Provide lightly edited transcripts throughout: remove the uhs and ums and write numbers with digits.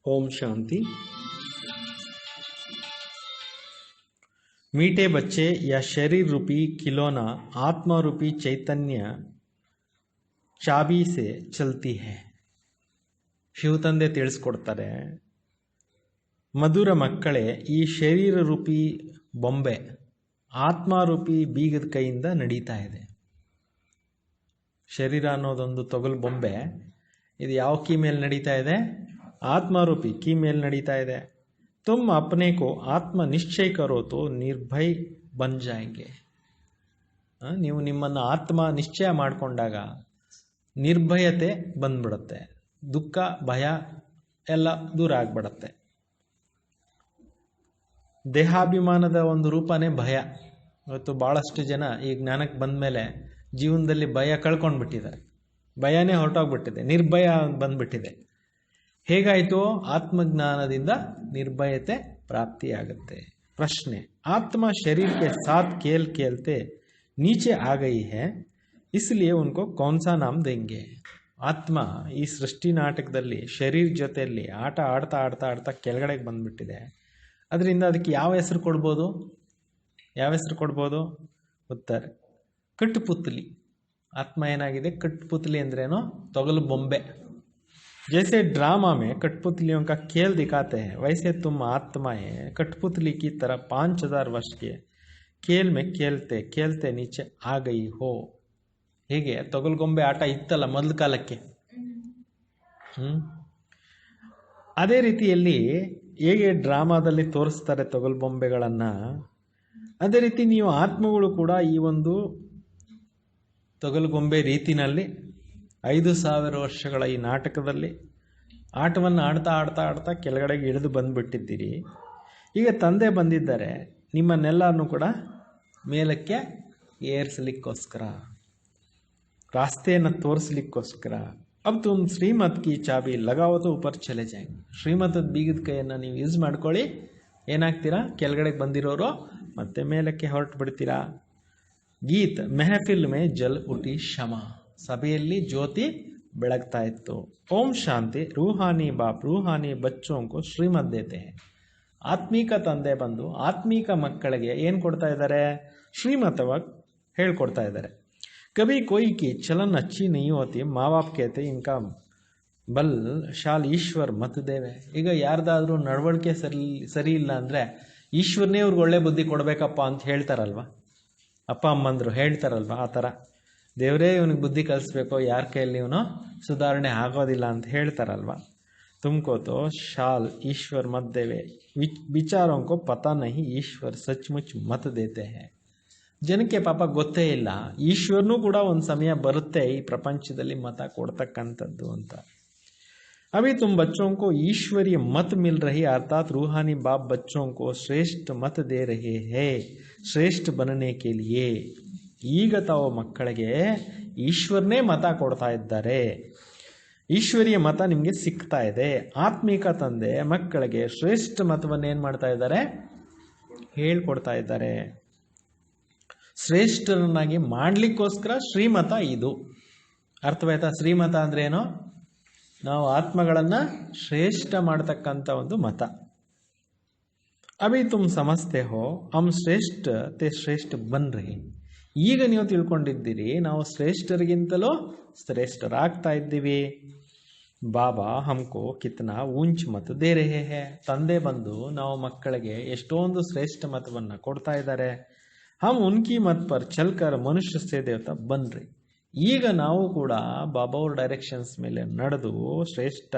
ओम शांति। मीठे बच्चे या शरीर रूपी खिलौना आत्मा रूपी चैतन्य चाबी से चलती है। ಶಿವತಂದೆ ತಿಳಿಸ್ಕೊಡ್ತಾರೆ, ಮಧುರ ಮಕ್ಕಳೇ, ಈ ಶರೀರ ರೂಪಿ ಬೊಂಬೆ ಆತ್ಮಾರೂಪಿ ಬೀಗದ ಕೈಯಿಂದ ನಡೀತಾ ಇದೆ. ಶರೀರ ಅನ್ನೋದೊಂದು ತೊಗಲು ಬೊಂಬೆ, ಇದು ಯಾವ ಕೀ ಮೇಲೆ ನಡೀತಾ ಇದೆ? ಆತ್ಮಾರೂಪಿ ಕೀ ಮೇಲೆ ನಡೀತಾ ಇದೆ. तुम अपने को आत्म निश्चय करो तो निर्भय बन जाएंगे. ನೀವು ನಿಮ್ಮನ್ನು ಆತ್ಮ ನಿಶ್ಚಯ ಮಾಡಿಕೊಂಡಾಗ ನಿರ್ಭಯತೆ ಬಂದ್ಬಿಡುತ್ತೆ, ದುಃಖ ಭಯ ಎಲ್ಲ ದೂರ ಆಗ್ಬಿಡುತ್ತೆ. ದೇಹಾಭಿಮಾನದ ಒಂದು ರೂಪನೇ ಭಯ. ಇವತ್ತು ಭಾಳಷ್ಟು ಜನ ಈ ಜ್ಞಾನಕ್ಕೆ ಬಂದ ಮೇಲೆ ಜೀವನದಲ್ಲಿ ಭಯ ಕಳ್ಕೊಂಡ್ಬಿಟ್ಟಿದ್ದಾರೆ, ಭಯನೇ ಹೊರಟೋಗ್ಬಿಟ್ಟಿದೆ, ನಿರ್ಭಯ ಬಂದ್ಬಿಟ್ಟಿದೆ. ಹೇಗಾಯಿತು? ಆತ್ಮಜ್ಞಾನದಿಂದ ನಿರ್ಭಯತೆ ಪ್ರಾಪ್ತಿಯಾಗುತ್ತೆ. ಪ್ರಶ್ನೆ, ಆತ್ಮ शरीर के साथ खेल खेलते नीचे आ गई है, इसलिए उनको कौन सा नाम देंगे? ಆತ್ಮ ಈ ಸೃಷ್ಟಿ ನಾಟಕದಲ್ಲಿ ಶರೀರ ಜೊತೆಯಲ್ಲಿ ಆಟ ಆಡ್ತಾ ಆಡ್ತಾ ಆಡ್ತಾ ಕೆಳಗಡೆಗೆ ಬಂದ್ಬಿಟ್ಟಿದೆ. ಅದರಿಂದ ಅದಕ್ಕೆ ಯಾವ ಹೆಸರು ಕೊಡ್ಬೋದು? ಯಾವ ಹೆಸರು ಕೊಡ್ಬೋದು? ಉತ್ತರ, ಕಟ್ಟುಪುತ್ಲಿ. ಆತ್ಮ ಏನಾಗಿದೆ? ಕಟ್ಟುಪುತ್ಲಿ ಅಂದ್ರೇನು? ತೊಗಲು ಬೊಂಬೆ. जैसे ड्रामा में कठपुतलियों का खेल दिखाते हैं, वैसे तुम आत्माएं कठपुतली की तरह 5000 वर्ष के खेल में खेलते खेलते नीचे आ गई हो. ಹೇಗೆ ತೊಗಲ್ಗೊಂಬೆ ಆಟ ಇತ್ತಲ್ಲ ಮೊದಲ ಕಾಲಕ್ಕೆ, ಅದೇ ರೀತಿಯಲ್ಲಿ ಹೇಗೆ ಡ್ರಾಮಾದಲ್ಲಿ ತೋರಿಸ್ತಾರೆ ತೊಗಲ್ಬೊಂಬೆಗಳನ್ನು, ಅದೇ ರೀತಿ ನೀವು ಆತ್ಮಗಳು ಕೂಡ ಈ ಒಂದು ತೊಗಲುಗೊಂಬೆ ರೀತಿನಲ್ಲಿ 5000 ವರ್ಷಗಳ ಈ ನಾಟಕದಲ್ಲಿ ಆಟವನ್ನು ಆಡ್ತಾ ಆಡ್ತಾ ಆಡ್ತಾ ಕೆಳಗಡೆಗೆ ಇಳಿದು ಬಂದುಬಿಟ್ಟಿದ್ದೀರಿ. ಈಗ ತಂದೆ ಬಂದಿದ್ದಾರೆ ನಿಮ್ಮನ್ನೆಲ್ಲರನ್ನೂ ಕೂಡ ಮೇಲಕ್ಕೆ ಏರಿಸಲಿಕ್ಕೋಸ್ಕರ, ರಾಸ್ತೆಯನ್ನು ತೋರಿಸ್ಲಿಕ್ಕೋಸ್ಕರ. अब तुम श्रीमत की चाबी लगाओ तो ऊपर चले जाएंगे. ಶ್ರೀಮತದ ಬೀಗದ ಕೈಯನ್ನು ನೀವು ಯೂಸ್ ಮಾಡ್ಕೊಳ್ಳಿ, ಏನಾಗ್ತೀರಾ? ಕೆಳಗಡೆಗೆ ಬಂದಿರೋರು ಮತ್ತೆ ಮೇಲಕ್ಕೆ ಹೊರಟು ಬಿಡ್ತೀರಾ. ಗೀತ್ ಮೆಹಫಿಲ್ ಮೇ ಜಲ್ ಉಟಿ ಶಮಾ. ಸಭೆಯಲ್ಲಿ ಜ್ಯೋತಿ ಬೆಳಗ್ತಾ ಇತ್ತು. ಓಂ ಶಾಂತಿ. ರೂಹಾನಿ ಬಾಪ್ ರೂಹಾನಿ ಬಚ್ಚೋಂಕು ಶ್ರೀಮತ್ ದೇತೆ ಹೈ. ಆತ್ಮೀಕ ತಂದೆ ಬಂದು ಆತ್ಮೀಕ ಮಕ್ಕಳಿಗೆ ಏನು ಕೊಡ್ತಾ ಇದ್ದಾರೆ? ಶ್ರೀಮತವಾಗಿ ಹೇಳ್ಕೊಡ್ತಾ ಇದ್ದಾರೆ. ಕಭಿ ಕೋಯಿ ಕಿ ಚಲನ್ ಅಚ್ಚಿ ನಹೀ ಹೋತಿ, ಮಾ ಬಾಪ್ ಕೇತೆ ಇನ್ಕಾ ಬಲ್ ಶಾಲ್ ಈಶ್ವರ್ ಮತ್ ದೇವೆ. ಈಗ ಯಾರ್ದಾದ್ರೂ ನಡವಳಿಕೆ ಸರಿ ಇಲ್ಲ ಅಂದರೆ ಈಶ್ವರನೇ ಅವ್ರಿಗೆ ಒಳ್ಳೆ ಬುದ್ಧಿ ಕೊಡಬೇಕಪ್ಪ ಅಂತ ಹೇಳ್ತಾರಲ್ವ, ಅಪ್ಪ ಅಮ್ಮಂದರು ಹೇಳ್ತಾರಲ್ವ, ಆ ಥರ ದೇವರೇ ಇವನಿಗೆ ಬುದ್ಧಿ ಕಲಿಸ್ಬೇಕು, ಯಾರ ಕೈಯಲ್ಲಿ ಇವನು ಸುಧಾರಣೆ ಆಗೋದಿಲ್ಲ ಅಂತ ಹೇಳ್ತಾರಲ್ವ. ತುಮಕೋತೋ ಶಾಲ್ ಈಶ್ವರ್ ಮತ್ ದೇವೆ, ವಿಚಾರೋಂಕೋ ಪತಾ ನಹಿ ಈಶ್ವರ್ ಸಚ್ಮುಚ್ ಮತ್ ದೇತೆ ಹೈ. ಜನಕ್ಕೆ ಪಾಪ ಗೊತ್ತೇ ಇಲ್ಲ, ಈಶ್ವರನೂ ಕೂಡ ಒಂದು ಸಮಯ ಬರುತ್ತೆ ಈ ಪ್ರಪಂಚದಲ್ಲಿ ಮತ ಕೊಡ್ತಕ್ಕಂಥದ್ದು ಅಂತ. अभी तुम बच्चों को ईश्वरीय मत मिल रही, अर्थात रूहानी बाप बच्चों को श्रेष्ठ मत दे रहे हैं श्रेष्ठ बनने के लिए. ಈಗ ತಾವು ಮಕ್ಕಳಿಗೆ ಈಶ್ವರನೇ ಮತ ಕೊಡ್ತಾ ಇದ್ದಾರೆ, ಈಶ್ವರಿಯ ಮತ ನಿಮಗೆ ಸಿಗ್ತಾ ಇದೆ. ಆತ್ಮಿಕ ತಂದೆ ಮಕ್ಕಳಿಗೆ ಶ್ರೇಷ್ಠ ಮತವನ್ನು ಏನು ಮಾಡ್ತಾ ಇದ್ದಾರೆ? ಹೇಳ್ಕೊಡ್ತಾ ಇದ್ದಾರೆ. ಶ್ರೇಷ್ಠರನ್ನಾಗಿ ಮಾಡಲಿಕ್ಕೋಸ್ಕರ ಶ್ರೀಮತ ಇದು. ಅರ್ಥವಾಯ್ತಾ? ಶ್ರೀಮತ ಅಂದ್ರೆ ಏನು? ನಾವು ಆತ್ಮಗಳನ್ನು ಶ್ರೇಷ್ಠ ಮಾಡ್ತಕ್ಕಂಥ ಒಂದು ಮತ. ಅಭಿ ತುಮ್ ಸಮಜ್ತೆ ಹೋ ಹಮ್ ಶ್ರೇಷ್ಠ ತೇ ಶ್ರೇಷ್ಠ ಬನ್ ರಹಿ. ಈಗ ನೀವು ತಿಳ್ಕೊಂಡಿದ್ದೀರಿ ನಾವು ಶ್ರೇಷ್ಠರಿಗಿಂತಲೂ ಶ್ರೇಷ್ಠರಾಗ್ತಾ ಇದ್ದೀವಿ. ಬಾಬಾ ಹಮ್ಕೋ ಕಿತ್ನಾ ಊಂಚ್ ಮತ ದೇ ರಹೆ ಹೇ. ತಂದೆ ಬಂದು ನಾವು ಮಕ್ಕಳಿಗೆ ಎಷ್ಟೊಂದು ಶ್ರೇಷ್ಠ ಮತವನ್ನು ಕೊಡ್ತಾ ಇದ್ದಾರೆ. ಹಮ್ ಉನ್ಕಿ ಮತ್ ಪರ್ ಚಲ್ಕರ್ ಮನುಷ್ಯ ಸೇ ದೇವತಾ ಬನ್ರಿ. ಈಗ ನಾವು ಕೂಡ ಬಾಬಾ ಅವ್ರ ಡೈರೆಕ್ಷನ್ಸ್ ಮೇಲೆ ನಡೆದು ಶ್ರೇಷ್ಠ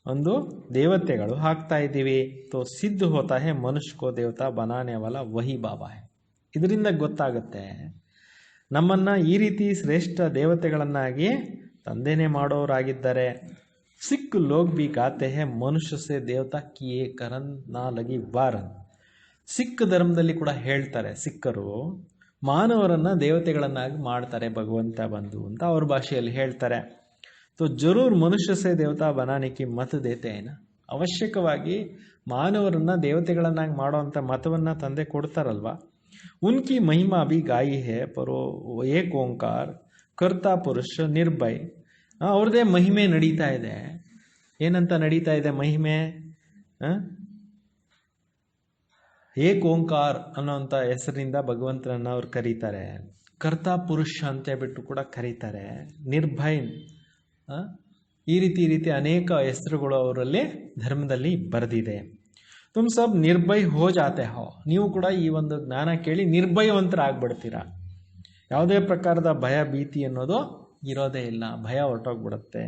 ಒಂದು ದೇವತೆಗಳು ಹಾಕ್ತಾ ಇದ್ದೀವಿ. ತೋ ಸಿದ್ಧ ಹೋತಾ ಹೇ ಮನುಷ್ಯ ಕೋ ದೇವತಾ ಬನಾನೆ ವಾಲ ವಹಿ ಬಾಬಾ ಹೇ. ಇದರಿಂದ ಗೊತ್ತಾಗುತ್ತೆ ನಮ್ಮನ್ನ ಈ ರೀತಿ ಶ್ರೇಷ್ಠ ದೇವತೆಗಳನ್ನಾಗಿ ತಂದೆನೇ ಮಾಡೋರಾಗಿದ್ದಾರೆ. ಸಿಖ್ ಲೋಗ್ ಬಿ ಗಾತೆ ಹೇ ಮನುಷ್ಯ ಸೇ ದೇವತಾ ಕಿಯೇ ಕರನ್ ನಾ ಲಗಿ ವಾರನ್. ಸಿಖ್ ಧರ್ಮದಲ್ಲಿ ಕೂಡ ಹೇಳ್ತಾರೆ, ಸಿಖ್ಖರು ಮಾನವರನ್ನ ದೇವತೆಗಳನ್ನಾಗಿ ಮಾಡ್ತಾರೆ ಭಗವಂತ ಬಂದು ಅಂತ ಅವ್ರ ಭಾಷೆಯಲ್ಲಿ ಹೇಳ್ತಾರೆ. ತೋ ಜರೂರ್ ಮನುಷ್ಯ ಸೇ ದೇವತಾ ಬನಾನಿಕಿ ಮತ ದೇತೇನ. ಅವಶ್ಯಕವಾಗಿ ಮಾನವರನ್ನ ದೇವತೆಗಳನ್ನಾಗಿ ಮಾಡೋವಂಥ ಮತವನ್ನು ತಂದೆ ಕೊಡ್ತಾರಲ್ವ. ಉನ್ಕಿ ಮಹಿಮಾ ಭಿ ಗಾಯಿ ಹೇ ಪರೋ ಏಕ್ ಓಂಕಾರ ಕರ್ತಾ ಪುರುಷ ನಿರ್ಭಯ್. ಅವ್ರದೇ ಮಹಿಮೆ ನಡೀತಾ ಇದೆ. ಏನಂತ ನಡೀತಾ ಇದೆ ಮಹಿಮೆ? ಏಕ್ ಓಂಕಾರ ಅನ್ನೋಂಥ ಹೆಸರಿನಿಂದ ಭಗವಂತನನ್ನ ಅವ್ರು ಕರೀತಾರೆ. ಕರ್ತಾ ಪುರುಷ ಅಂತ ಹೇಳ್ಬಿಟ್ಟು ಕೂಡ ಕರೀತಾರೆ. ನಿರ್ಭಯ್, ಈ ರೀತಿ ಅನೇಕ ಹೆಸರುಗಳು ಅವರಲ್ಲಿ ಧರ್ಮದಲ್ಲಿ ಬರೆದಿದೆ. ತುಮ್ ಸಬ್ ನಿರ್ಭಯ್ ಹೋ ಜಾತೆ ಹೋ. ನೀವು ಕೂಡ ಈ ಒಂದು ಜ್ಞಾನ ಕೇಳಿ ನಿರ್ಭಯವಂತರಾಗ್ಬಿಡ್ತೀರಾ. ಯಾವುದೇ ಪ್ರಕಾರದ ಭಯ ಭೀತಿ ಅನ್ನೋದು ಇರೋದೇ ಇಲ್ಲ, ಭಯ ಹೊರಟೋಗ್ಬಿಡುತ್ತೆ.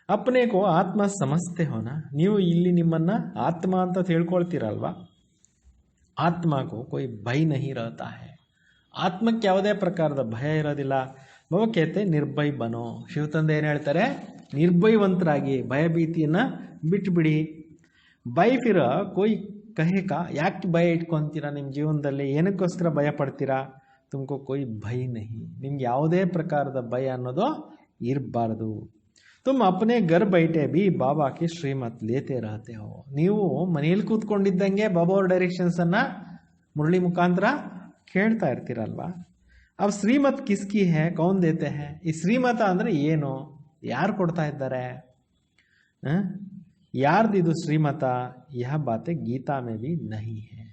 ಅಪ್ನೇಕೋ ಆತ್ಮ ಸಮಸ್ತೆ ಹೋನ. ನೀವು ಇಲ್ಲಿ ನಿಮ್ಮನ್ನ ಆತ್ಮ ಅಂತ ತಿಳ್ಕೊಳ್ತೀರಲ್ವಾ, ಆತ್ಮಕೋ ಕೊಯ್ ಭಯ ನಹಿ ರಹತಾ ಹೈ. ಆತ್ಮಕ್ಕೆ ಯಾವುದೇ ಪ್ರಕಾರದ ಭಯ ಇರೋದಿಲ್ಲ. ಭವಕೇತೆ ನಿರ್ಭಯ್ ಬನೋ. ಶಿವತಂದೆ ಏನು ಹೇಳ್ತಾರೆ? ನಿರ್ಭಯವಂತರಾಗಿ, ಭಯಭೀತಿಯನ್ನು ಬಿಟ್ಬಿಡಿ. ಭಯ ಫಿರ ಕೊಯ್ ಕಹೇಕ. ಯಾಕೆ ಭಯ ಇಟ್ಕೊತೀರಾ ನಿಮ್ಮ ಜೀವನದಲ್ಲಿ? ಏನಕ್ಕೋಸ್ಕರ ಭಯ ಪಡ್ತೀರಾ? ತುಮಕೋ ಕೊಯ್ ಭಯ ನಹಿ. ನಿಮ್ಗೆ ಯಾವುದೇ ಪ್ರಕಾರದ ಭಯ ಅನ್ನೋದು ಇರಬಾರ್ದು. ತುಮ್ ಅಪ್ನೇ ಗರ್ ಬೈಟೆ ಬಿ ಬಾಬಾಕ್ಕೆ ಶ್ರೀಮತ್ ಲೇತೆ ರಹತೆ ಹೋ. ನೀವು ಮನೆಯಲ್ಲಿ ಕೂತ್ಕೊಂಡಿದ್ದಂಗೆ ಬಾಬಾ ಅವ್ರ ಡೈರೆಕ್ಷನ್ಸನ್ನು ಮುರಳಿ ಮುಖಾಂತರ ಕೇಳ್ತಾ ಇರ್ತೀರಲ್ವಾ. ಅವ್ ಶ್ರೀಮತ್ ಕಿಸ್ಕಿ ಹೇ ಕೌನ್ ದೇತೆ ಹೇ. ಈ ಶ್ರೀಮತ ಅಂದರೆ ಏನು? ಯಾರು ಕೊಡ್ತಾ ಇದ್ದಾರೆ? ಯಾರ್ದಿದು ಶ್ರೀಮತ? ಯಹ ಬಾತೆ ಗೀತಾ ಮೇ ಬಿ ನಹಿ ಹೇ.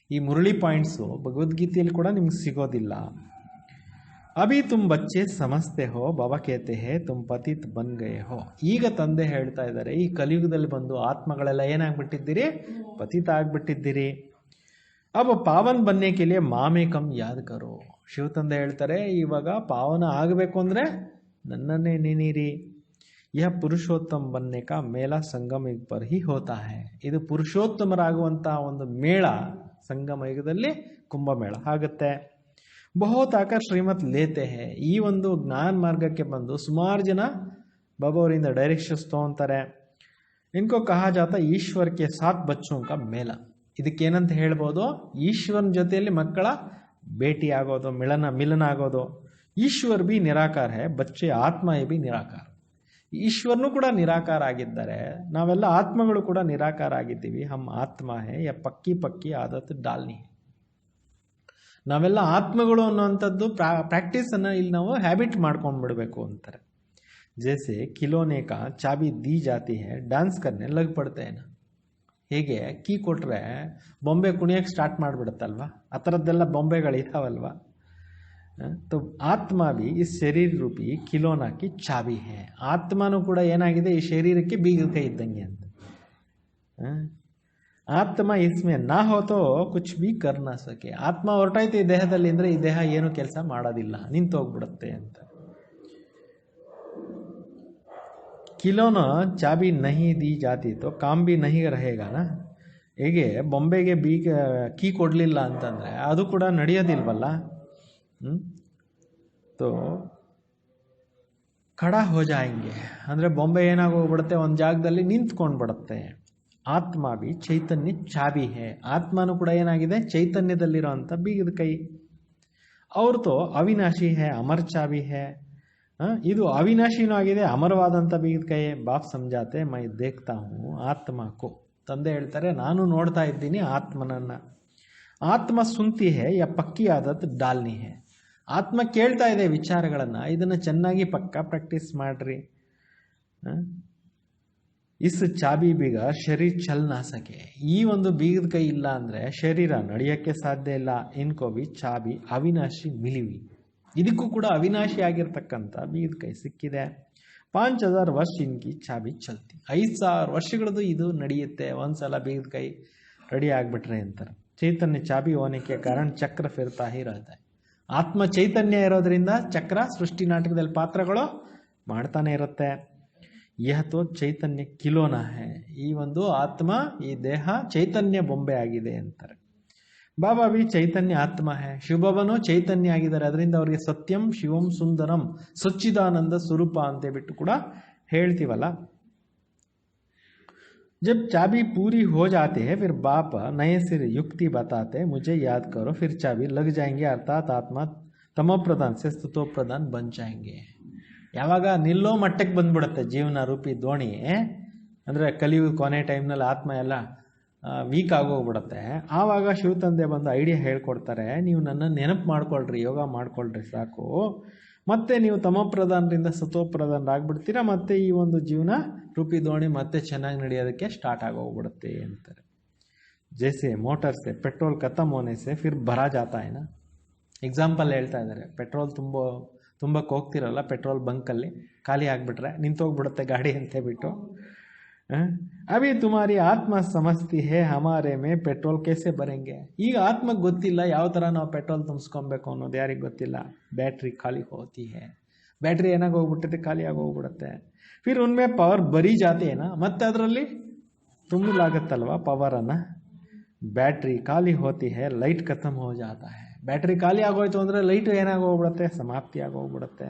ಈ ಮುರಳಿ ಪಾಯಿಂಟ್ಸು ಭಗವದ್ಗೀತೆಯಲ್ಲಿ ಕೂಡ ನಿಮ್ಗೆ ಸಿಗೋದಿಲ್ಲ. ಅಭಿ ತುಮ್ ಬಚ್ಚೆ ಸಮಸ್ತೆ ಹೋ, ಬಾಬಾ ಕೇತೆ ಹೇ ತುಮ್ ಪತಿತ್ ಬನ್ ಗಯೆ ಹೋ. ಈಗ ತಂದೆ ಹೇಳ್ತಾ ಇದ್ದಾರೆ, ಈ ಕಲಿಯುಗದಲ್ಲಿ ಬಂದು ಆತ್ಮಗಳೆಲ್ಲ ಏನಾಗ್ಬಿಟ್ಟಿದ್ದೀರಿ? ಪತಿತ ಆಗ್ಬಿಟ್ಟಿದ್ದೀರಿ. ಅವ ಪಾವನ್ ಬನ್ನೆ ಕೆಲಿಯೇ ಮಾಮೇಕಂ ಯಾದ್ ಕರೋ. ಶಿವ ತಂದೆ ಹೇಳ್ತಾರೆ, ಇವಾಗ ಪಾವನ ಆಗಬೇಕು ಅಂದರೆ ನನ್ನನ್ನೇ ನೆನೀರಿ. ಯಹ ಪುರುಷೋತ್ತಮ ಬನ್ನೆ ಕಾ ಮೇಳ ಸಂಗಮ ಯುಗ ಪರ್ ಹಿ ಹೋತಾ ಹೈ. ಇದು ಪುರುಷೋತ್ತಮರಾಗುವಂತಹ ಒಂದು ಮೇಳ ಸಂಗಮ ಯುಗದಲ್ಲಿ ಕುಂಭಮೇಳ ಆಗುತ್ತೆ. ಬಹುತ್ ಆಕರ್ ಶ್ರೀಮತ್ ಲೇತೆ ಹೇ. ಈ ಒಂದು ಜ್ಞಾನ ಮಾರ್ಗಕ್ಕೆ ಬಂದು ಸುಮಾರು ಜನ ಬಾಬಾ ಅವರಿಂದ ಡೈರೆಕ್ಷನ್ಸ್ ತೊಗೊತಾರೆ. ಇನ್ಕೋ ಕಹಾ ಜಾತ ಈಶ್ವರ್ಗೆ ಸಾತ್ ಬಚ್ಚೋಂ ಕಾ ಮೇಳ. ಇದಕ್ಕೇನಂತ ಹೇಳ್ಬೋದು? ಈಶ್ವರನ ಜೊತೆಯಲ್ಲಿ ಮಕ್ಕಳ ಭೇಟಿ ಆಗೋದು, ಮಿಲನ ಆಗೋದು. ಈಶ್ವರ್ ಬಿ ನಿರಾಕಾರ ಹೇ, ಬಚ್ಚೆ ಆತ್ಮ ಬಿ ನಿರಾಕಾರ. ಈಶ್ವರನು ಕೂಡ ನಿರಾಕಾರ ಆಗಿದ್ದಾರೆ, ನಾವೆಲ್ಲ ಆತ್ಮಗಳು ಕೂಡ ನಿರಾಕಾರ ಆಗಿದ್ದೀವಿ. ಹಮ್ ಆತ್ಮ ಹೇ ಯ ಪಕ್ಕಿ ಆದತ್ ಡಾಲ್ನಿ. ನಾವೆಲ್ಲ ಆತ್ಮಗಳು ಅನ್ನೋವಂಥದ್ದು ಪ್ರಾಕ್ಟೀಸನ್ನು ಇಲ್ಲಿ ನಾವು ಹ್ಯಾಬಿಟ್ ಮಾಡ್ಕೊಂಡ್ಬಿಡ್ಬೇಕು ಅಂತಾರೆ. ಜೈಸೆ ಖಿಲೋನೆ ಕಾ ಚಾಬಿ ದಿ ಜಾತಿ ಹೇ, ಡ್ಯಾನ್ಸ್ ಕರ್ನೆ ಲಗ್ ಪಡ್ತೆ ನಾ. ಹೇಗೆ ಕೀ ಕೊಟ್ಟರೆ ಬೊಂಬೆ ಕುಣಿಯೋಕ್ಕೆ ಸ್ಟಾರ್ಟ್ ಮಾಡಿಬಿಡುತ್ತಲ್ವ, ಆ ಥರದ್ದೆಲ್ಲ ಬೊಂಬೆಗಳಿದಾವಲ್ವ. तो आत्मा भी इस शरीर रूपी खिलौना की चाबी है. ಆತ್ಮನೂ ಕೂಡ ಏನಾಗಿದೆ? ಈ ಶರೀರಕ್ಕೆ ಬೀಗದ ಕೈ ಇದ್ದಂಗೆ ಅಂತ. ಆತ್ಮ ಇಸ್ಮೆ ನಾ ಹೋತೋ ಕುಚ್ ಬಿ ಕರ್ ನಾ ಸಕೆ. ಆತ್ಮ ಹೊರಟಾಯ್ತು ಈ ದೇಹದಲ್ಲಿ ಅಂದರೆ ಈ ದೇಹ ಏನು ಕೆಲಸ ಮಾಡೋದಿಲ್ಲ, ನಿಂತು ಹೋಗ್ಬಿಡುತ್ತೆ ಅಂತ. ಖಿಲೋನಾ ಚಾಬಿ ನಹಿ ದಿ ಜಾತಿ ತೋ ಕಾಮ್ ಬಿ ನಹಿ रहेगा ना. ಹೇಗೆ ಬೊಂಬೆಗೆ ಬೀಗ ಕೀ ಕೊಡಲಿಲ್ಲ ಅಂತಂದರೆ ಅದು ಕೂಡ ನಡೆಯೋದಿಲ್ವಲ್ಲ. तो खड़ा हो जाएंगे ಅಂದರೆ ಬೊಂಬೆ ಏನಾಗೋಗ್ಬಿಡುತ್ತೆ? ಒಂದು ಜಾಗದಲ್ಲಿ ನಿಂತ್ಕೊಂಡ್ಬಿಡುತ್ತೆ. ಆತ್ಮ ಬಿ ಚೈತನ್ಯ ಚಾಬಿ ಹೇ. ಆತ್ಮನೂ ಕೂಡ ಏನಾಗಿದೆ? ಚೈತನ್ಯದಲ್ಲಿರೋಂಥ ಬೀಗದ ಕೈ. ಅವ್ರ ತೋ ಅವಿನಾಶಿ ಹೇ, ಅಮರ್ ಚಾಬಿ ಹೇ. ಇದು ಅವಿನಾಶಿನೂ ಆಗಿದೆ, ಅಮರವಾದಂಥ ಬೀಗದ ಕೈ. ಬಾಪ್ ಸಮಜಾತೆ ಮೈ ದೇಖ್ತಾ ಹೂँ ಆತ್ಮಕೋ. ತಂದೆ ಹೇಳ್ತಾರೆ, ನಾನು ನೋಡ್ತಾ ಇದ್ದೀನಿ ಆತ್ಮನನ್ನ. ಆತ್ಮ ಸುನ್ತಿ ಹೇ ಯ ಪಕ್ಕಿ ಆದತ್ ಡಾಲ್ನಿ ಹೇ. ಆತ್ಮ ಕೇಳ್ತಾ ಇದೆ ವಿಚಾರಗಳನ್ನು, ಇದನ್ನು ಚೆನ್ನಾಗಿ ಪಕ್ಕ ಪ್ರಾಕ್ಟೀಸ್ ಮಾಡ್ರಿ. ಇಸ್ ಚಾಬಿ ಬೀಗ ಶರೀರ ಚಲ್ ನಾ ಸಕೆ. ಈ ಒಂದು ಬೀಗದ ಕೈ ಇಲ್ಲ ಅಂದರೆ ಶರೀರ ನಡೆಯೋಕ್ಕೆ ಸಾಧ್ಯ ಇಲ್ಲ. ಇನ್ಕೋ ಬಿ ಚಾಬಿ ಅವಿನಾಶಿ ಮಿಲಿವಿ. ಇದಕ್ಕೂ ಕೂಡ ಅವಿನಾಶಿ ಆಗಿರ್ತಕ್ಕಂಥ ಬೀಗದ ಕೈ ಸಿಕ್ಕಿದೆ. 5000 ವರ್ಷ ಇನ್ಕಿ ಚಾಬಿ ಚಲ್ತಿ. 5000 ವರ್ಷಗಳದ್ದು ಇದು ನಡೆಯುತ್ತೆ ಒಂದ್ಸಲ ಬೀಗದ ಕೈ ರೆಡಿ ಆಗಿಬಿಟ್ರೆ ಅಂತಾರೆ. ಚೈತನ್ಯ ಚಾಬಿ ಹೋನೆಕ್ಕೆ ಕಾರಣ ಚಕ್ರ ಫಿರ್ತಾ ಹಿ रहता है. ಆತ್ಮ ಚೈತನ್ಯ ಇರೋದ್ರಿಂದ ಚಕ್ರ ಸೃಷ್ಟಿ ನಾಟಕದಲ್ಲಿ ಪಾತ್ರಗಳು ಮಾಡ್ತಾನೆ ಇರುತ್ತೆ. ಯಹ ತೋ ಚೈತನ್ಯ ಕಿಲೋನ ಹೇ. ಈ ಒಂದು ಆತ್ಮ, ಈ ದೇಹ ಚೈತನ್ಯ ಬೊಂಬೆ ಆಗಿದೆ ಅಂತಾರೆ. ಬಾಬಾ ಬಿ ಚೈತನ್ಯ ಆತ್ಮ ಹೇ. ಶಿವಬಾಬನು ಚೈತನ್ಯ ಆಗಿದ್ದಾರೆ, ಅದರಿಂದ ಅವರಿಗೆ ಸತ್ಯಂ ಶಿವಂ ಸುಂದರಂ ಸಚ್ಚಿದಾನಂದ ಸ್ವರೂಪ ಅಂತ ಬಿಟ್ಟು ಕೂಡ ಹೇಳ್ತೀವಲ್ಲ. जब चाबी पूरी हो जाती है फिर बाप नए सिर युक्ति बताते मुझे याद करो, फिर चाबी लग जाएंगे. अर्थात आत्मा तमो प्रधान से ಸ್ತುತೋ ಪ್ರಧಾನ್ ಬನ್ ಜಾएंगे. ಯಾವಾಗ ನಿಲ್ಲೋ ಮಟ್ಟಕ್ಕೆ ಬಂದ್ಬಿಡುತ್ತೆ ಜೀವನ ರೂಪಿ ದೋಣಿ, ಅಂದರೆ ಕಲಿಯುಗ ಕೊನೆ ಟೈಮ್ನಲ್ಲಿ ಆತ್ಮ ಎಲ್ಲ ವೀಕ್ ಆಗೋಗ್ಬಿಡುತ್ತೆ, ಆವಾಗ ಶಿವ ತಂದೆ ಬಂದು ಐಡಿಯಾ ಹೇಳ್ಕೊಡ್ತಾರೆ. ನೀವು ನನ್ನ ನೆನಪು ಮಾಡ್ಕೊಳ್ರಿ, ಯೋಗ ಮಾಡ್ಕೊಳ್ರಿ ಸಾಕು. ಮತ್ತೆ ನೀವು ತಮೋಪ್ರಧಾನರಿಂದ ಸತೋಪ್ರಧಾನರಾಗ್ಬಿಡ್ತೀರಾ, ಮತ್ತೆ ಈ ಒಂದು ಜೀವನ ರೂಪಿ ದೋಣಿ ಮತ್ತೆ ಚೆನ್ನಾಗಿ ನಡೆಯೋದಕ್ಕೆ ಸ್ಟಾರ್ಟ್ ಆಗೋಗ್ಬಿಡುತ್ತೆ ಅಂತಾರೆ. ಜೈಸೆ ಮೋಟರ್ ಸೆ ಪೆಟ್ರೋಲ್ ಖತಮ್ ಹೋನೆ ಸೆ ಫಿರ್ ಭರಾ ಜಾತಾ है ना. ಎಕ್ಸಾಂಪಲ್ ಹೇಳ್ತಾ ಇದ್ದಾರೆ, ಪೆಟ್ರೋಲ್ ತುಂಬಕ್ಕೆ ಹೋಗ್ತಿರಲ್ಲ, ಪೆಟ್ರೋಲ್ ಬಂಕಲ್ಲಿ ಖಾಲಿ ಆಗಿಬಿಟ್ರೆ ನಿಂತೋಗ್ಬಿಡುತ್ತೆ ಗಾಡಿ ಅಂತ ಬಿಟ್ಟು. ಅಭಿ ತುಮಾರಿ ಆತ್ಮ ಸಮಸ್ತಿ ಹೇ ಹಮಾರೆ ಮೇ ಪೆಟ್ರೋಲ್ ಕೇಸೆ ಬರೆಂಗೆ. ಈಗ ಆತ್ಮಕ್ಕೆ ಗೊತ್ತಿಲ್ಲ ಯಾವ ಥರ ನಾವು ಪೆಟ್ರೋಲ್ ತುಂಬಿಸ್ಕೊಬೇಕು ಅನ್ನೋದು ಯಾರಿಗೆ ಗೊತ್ತಿಲ್ಲ. ಬ್ಯಾಟ್ರಿ ಖಾಲಿ ಹೋತಿ ಹೇ, ಬ್ಯಾಟ್ರಿ ಏನಾಗಿ ಹೋಗ್ಬಿಟ್ಟಿದೆ, ಖಾಲಿ ಆಗಿ ಹೋಗ್ಬಿಡುತ್ತೆ. ಫಿರ್ ಉನ್ಮೆ ಪವರ್ ಬರೀ ಜಾತಿ ಏನಾ, ಮತ್ತೆ ಅದರಲ್ಲಿ ತುಂಬಲಾಗತ್ತಲ್ವ ಪವರನ್ನು. ಬ್ಯಾಟ್ರಿ ಖಾಲಿ ಹೋತಿ ಹೇ ಲೈಟ್ ಖತಮ್ ಹೋ ಜಾತಾ ಹೇ. ಬ್ಯಾಟ್ರಿ ಖಾಲಿ ಆಗೋಯ್ತು ಅಂದರೆ ಲೈಟ್ ಏನಾಗೋಗ್ಬಿಡುತ್ತೆ, ಸಮಾಪ್ತಿ ಆಗೋಗ್ಬಿಡುತ್ತೆ.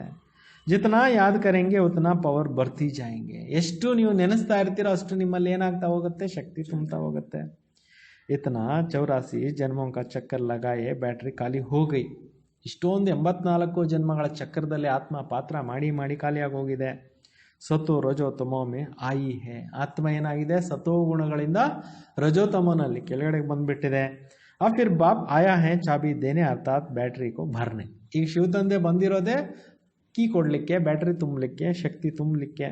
ಜಿತನಾ ಯಾದ್ ಕರೆಂಗೆ ಉತನಾ ಪವರ್ ಬರ್ತಿ ಜಾಯಂಗೆ. ಎಷ್ಟು ನೀವು ನೆನೆಸ್ತಾ ಇರ್ತೀರೋ ಅಷ್ಟು ನಿಮ್ಮಲ್ಲಿ ಏನಾಗ್ತಾ ಹೋಗುತ್ತೆ, ಶಕ್ತಿ ತುಂಬ್ತಾ ಹೋಗುತ್ತೆ. ಇತನಾ 84 ಜನ್ಮೋं का ಚಕ್ಕರ್ ಲಗಾಯೆ ಬ್ಯಾಟ್ರಿ ಖಾಲಿ ಹೋಗೈ. ಇಷ್ಟೊಂದು 84 ಜನ್ಮಗಳ ಚಕ್ರದಲ್ಲಿ ಆತ್ಮ ಪಾತ್ರ ಮಾಡಿ ಮಾಡಿ ಖಾಲಿಯಾಗಿ ಹೋಗಿದೆ. ಸತೋ ರಜೋ ತಮೋಮೆ ಆಯಿ ಹೇ. ಆತ್ಮ ಏನಾಗಿದೆ, ಸತೋ ಗುಣಗಳಿಂದ ರಜೋತಮೋನಲ್ಲಿ ಕೆಳಗಡೆಗೆ ಬಂದ್ಬಿಟ್ಟಿದೆ. ಆ ಫಿರ್ ಬಾಪ್ ಆಯಾ ಹೇ ಚಾಬಿ ದೇನೆ ಅರ್ಥಾತ್ ಬ್ಯಾಟ್ರಿ ಕೋ ಭರ್ನೆ. ಈಗ ಶಿವ ತಂದೆ ಬಂದಿರೋದೇ ಕೀ ಕೊಡ್ಲಿಕ್ಕೆ, ಬ್ಯಾಟ್ರಿ ತುಂಬಲಿಕ್ಕೆ, ಶಕ್ತಿ ತುಂಬಲಿಕ್ಕೆ.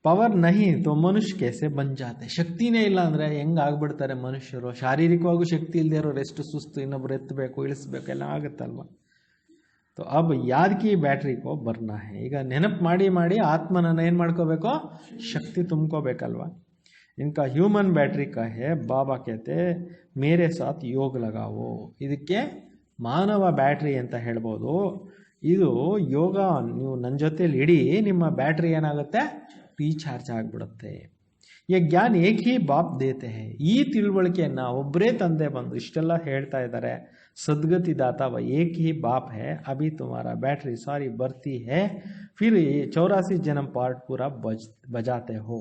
ಪವರ್ ನಹಿ ತೋ ಮನುಷ್ಯ ಕೇಸೆ ಬನ್ ಜಾತೆ. ಶಕ್ತಿನೇ ಇಲ್ಲ ಅಂದರೆ ಹೆಂಗೆ ಆಗ್ಬಿಡ್ತಾರೆ ಮನುಷ್ಯರು. ಶಾರೀರಿಕವಾಗೂ ಶಕ್ತಿ ಇಲ್ಲದೆ ಇರೋರು ಎಷ್ಟು ಸುಸ್ತು, ಇನ್ನೊಬ್ರು ಎತ್ತಬೇಕು ಇಳಿಸ್ಬೇಕು ಎಲ್ಲ ಆಗುತ್ತಲ್ವ. तो अब याद की बैटरी को भरना है. ಈಗ ನೆನಪು ಮಾಡಿ ಮಾಡಿ ಆತ್ಮನನ್ನು ಏನು ಮಾಡ್ಕೋಬೇಕು, ಶಕ್ತಿ ತುಂಬ್ಕೋಬೇಕಲ್ವ. इनका ह्यूमन बैटरी का है. बाबा कहते मेरे साथ योग लगाओ. ಇದಕ್ಕೆ ಮಾನವ ಬ್ಯಾಟ್ರಿ ಅಂತ ಹೇಳ್ಬೋದು. ಇದು ಯೋಗ ನೀವು ನನ್ನ ಜೊತೆಲಿ ಇಡಿ, ನಿಮ್ಮ ಬ್ಯಾಟ್ರಿ ಏನಾಗುತ್ತೆ, ರೀಚಾರ್ಜ್ ಆಗಿಬಿಡುತ್ತೆ. ಈ ಜ್ಞಾನ ಏಕ್ ಹಿ ಬಾಪ್ ದೇತೆ ಹೇ. ಈ ತಿಳುವಳಿಕೆಯನ್ನು ಒಬ್ಬರೇ ತಂದೆ ಬಂದು ಇಷ್ಟೆಲ್ಲ ಹೇಳ್ತಾ ಇದ್ದಾರೆ. सदगति दाता व एक ही बाप है. अभी तुम्हारा बैटरी सारी बढ़ती है, फिर 84 जन्म पार्ट पूरा बजाते हो.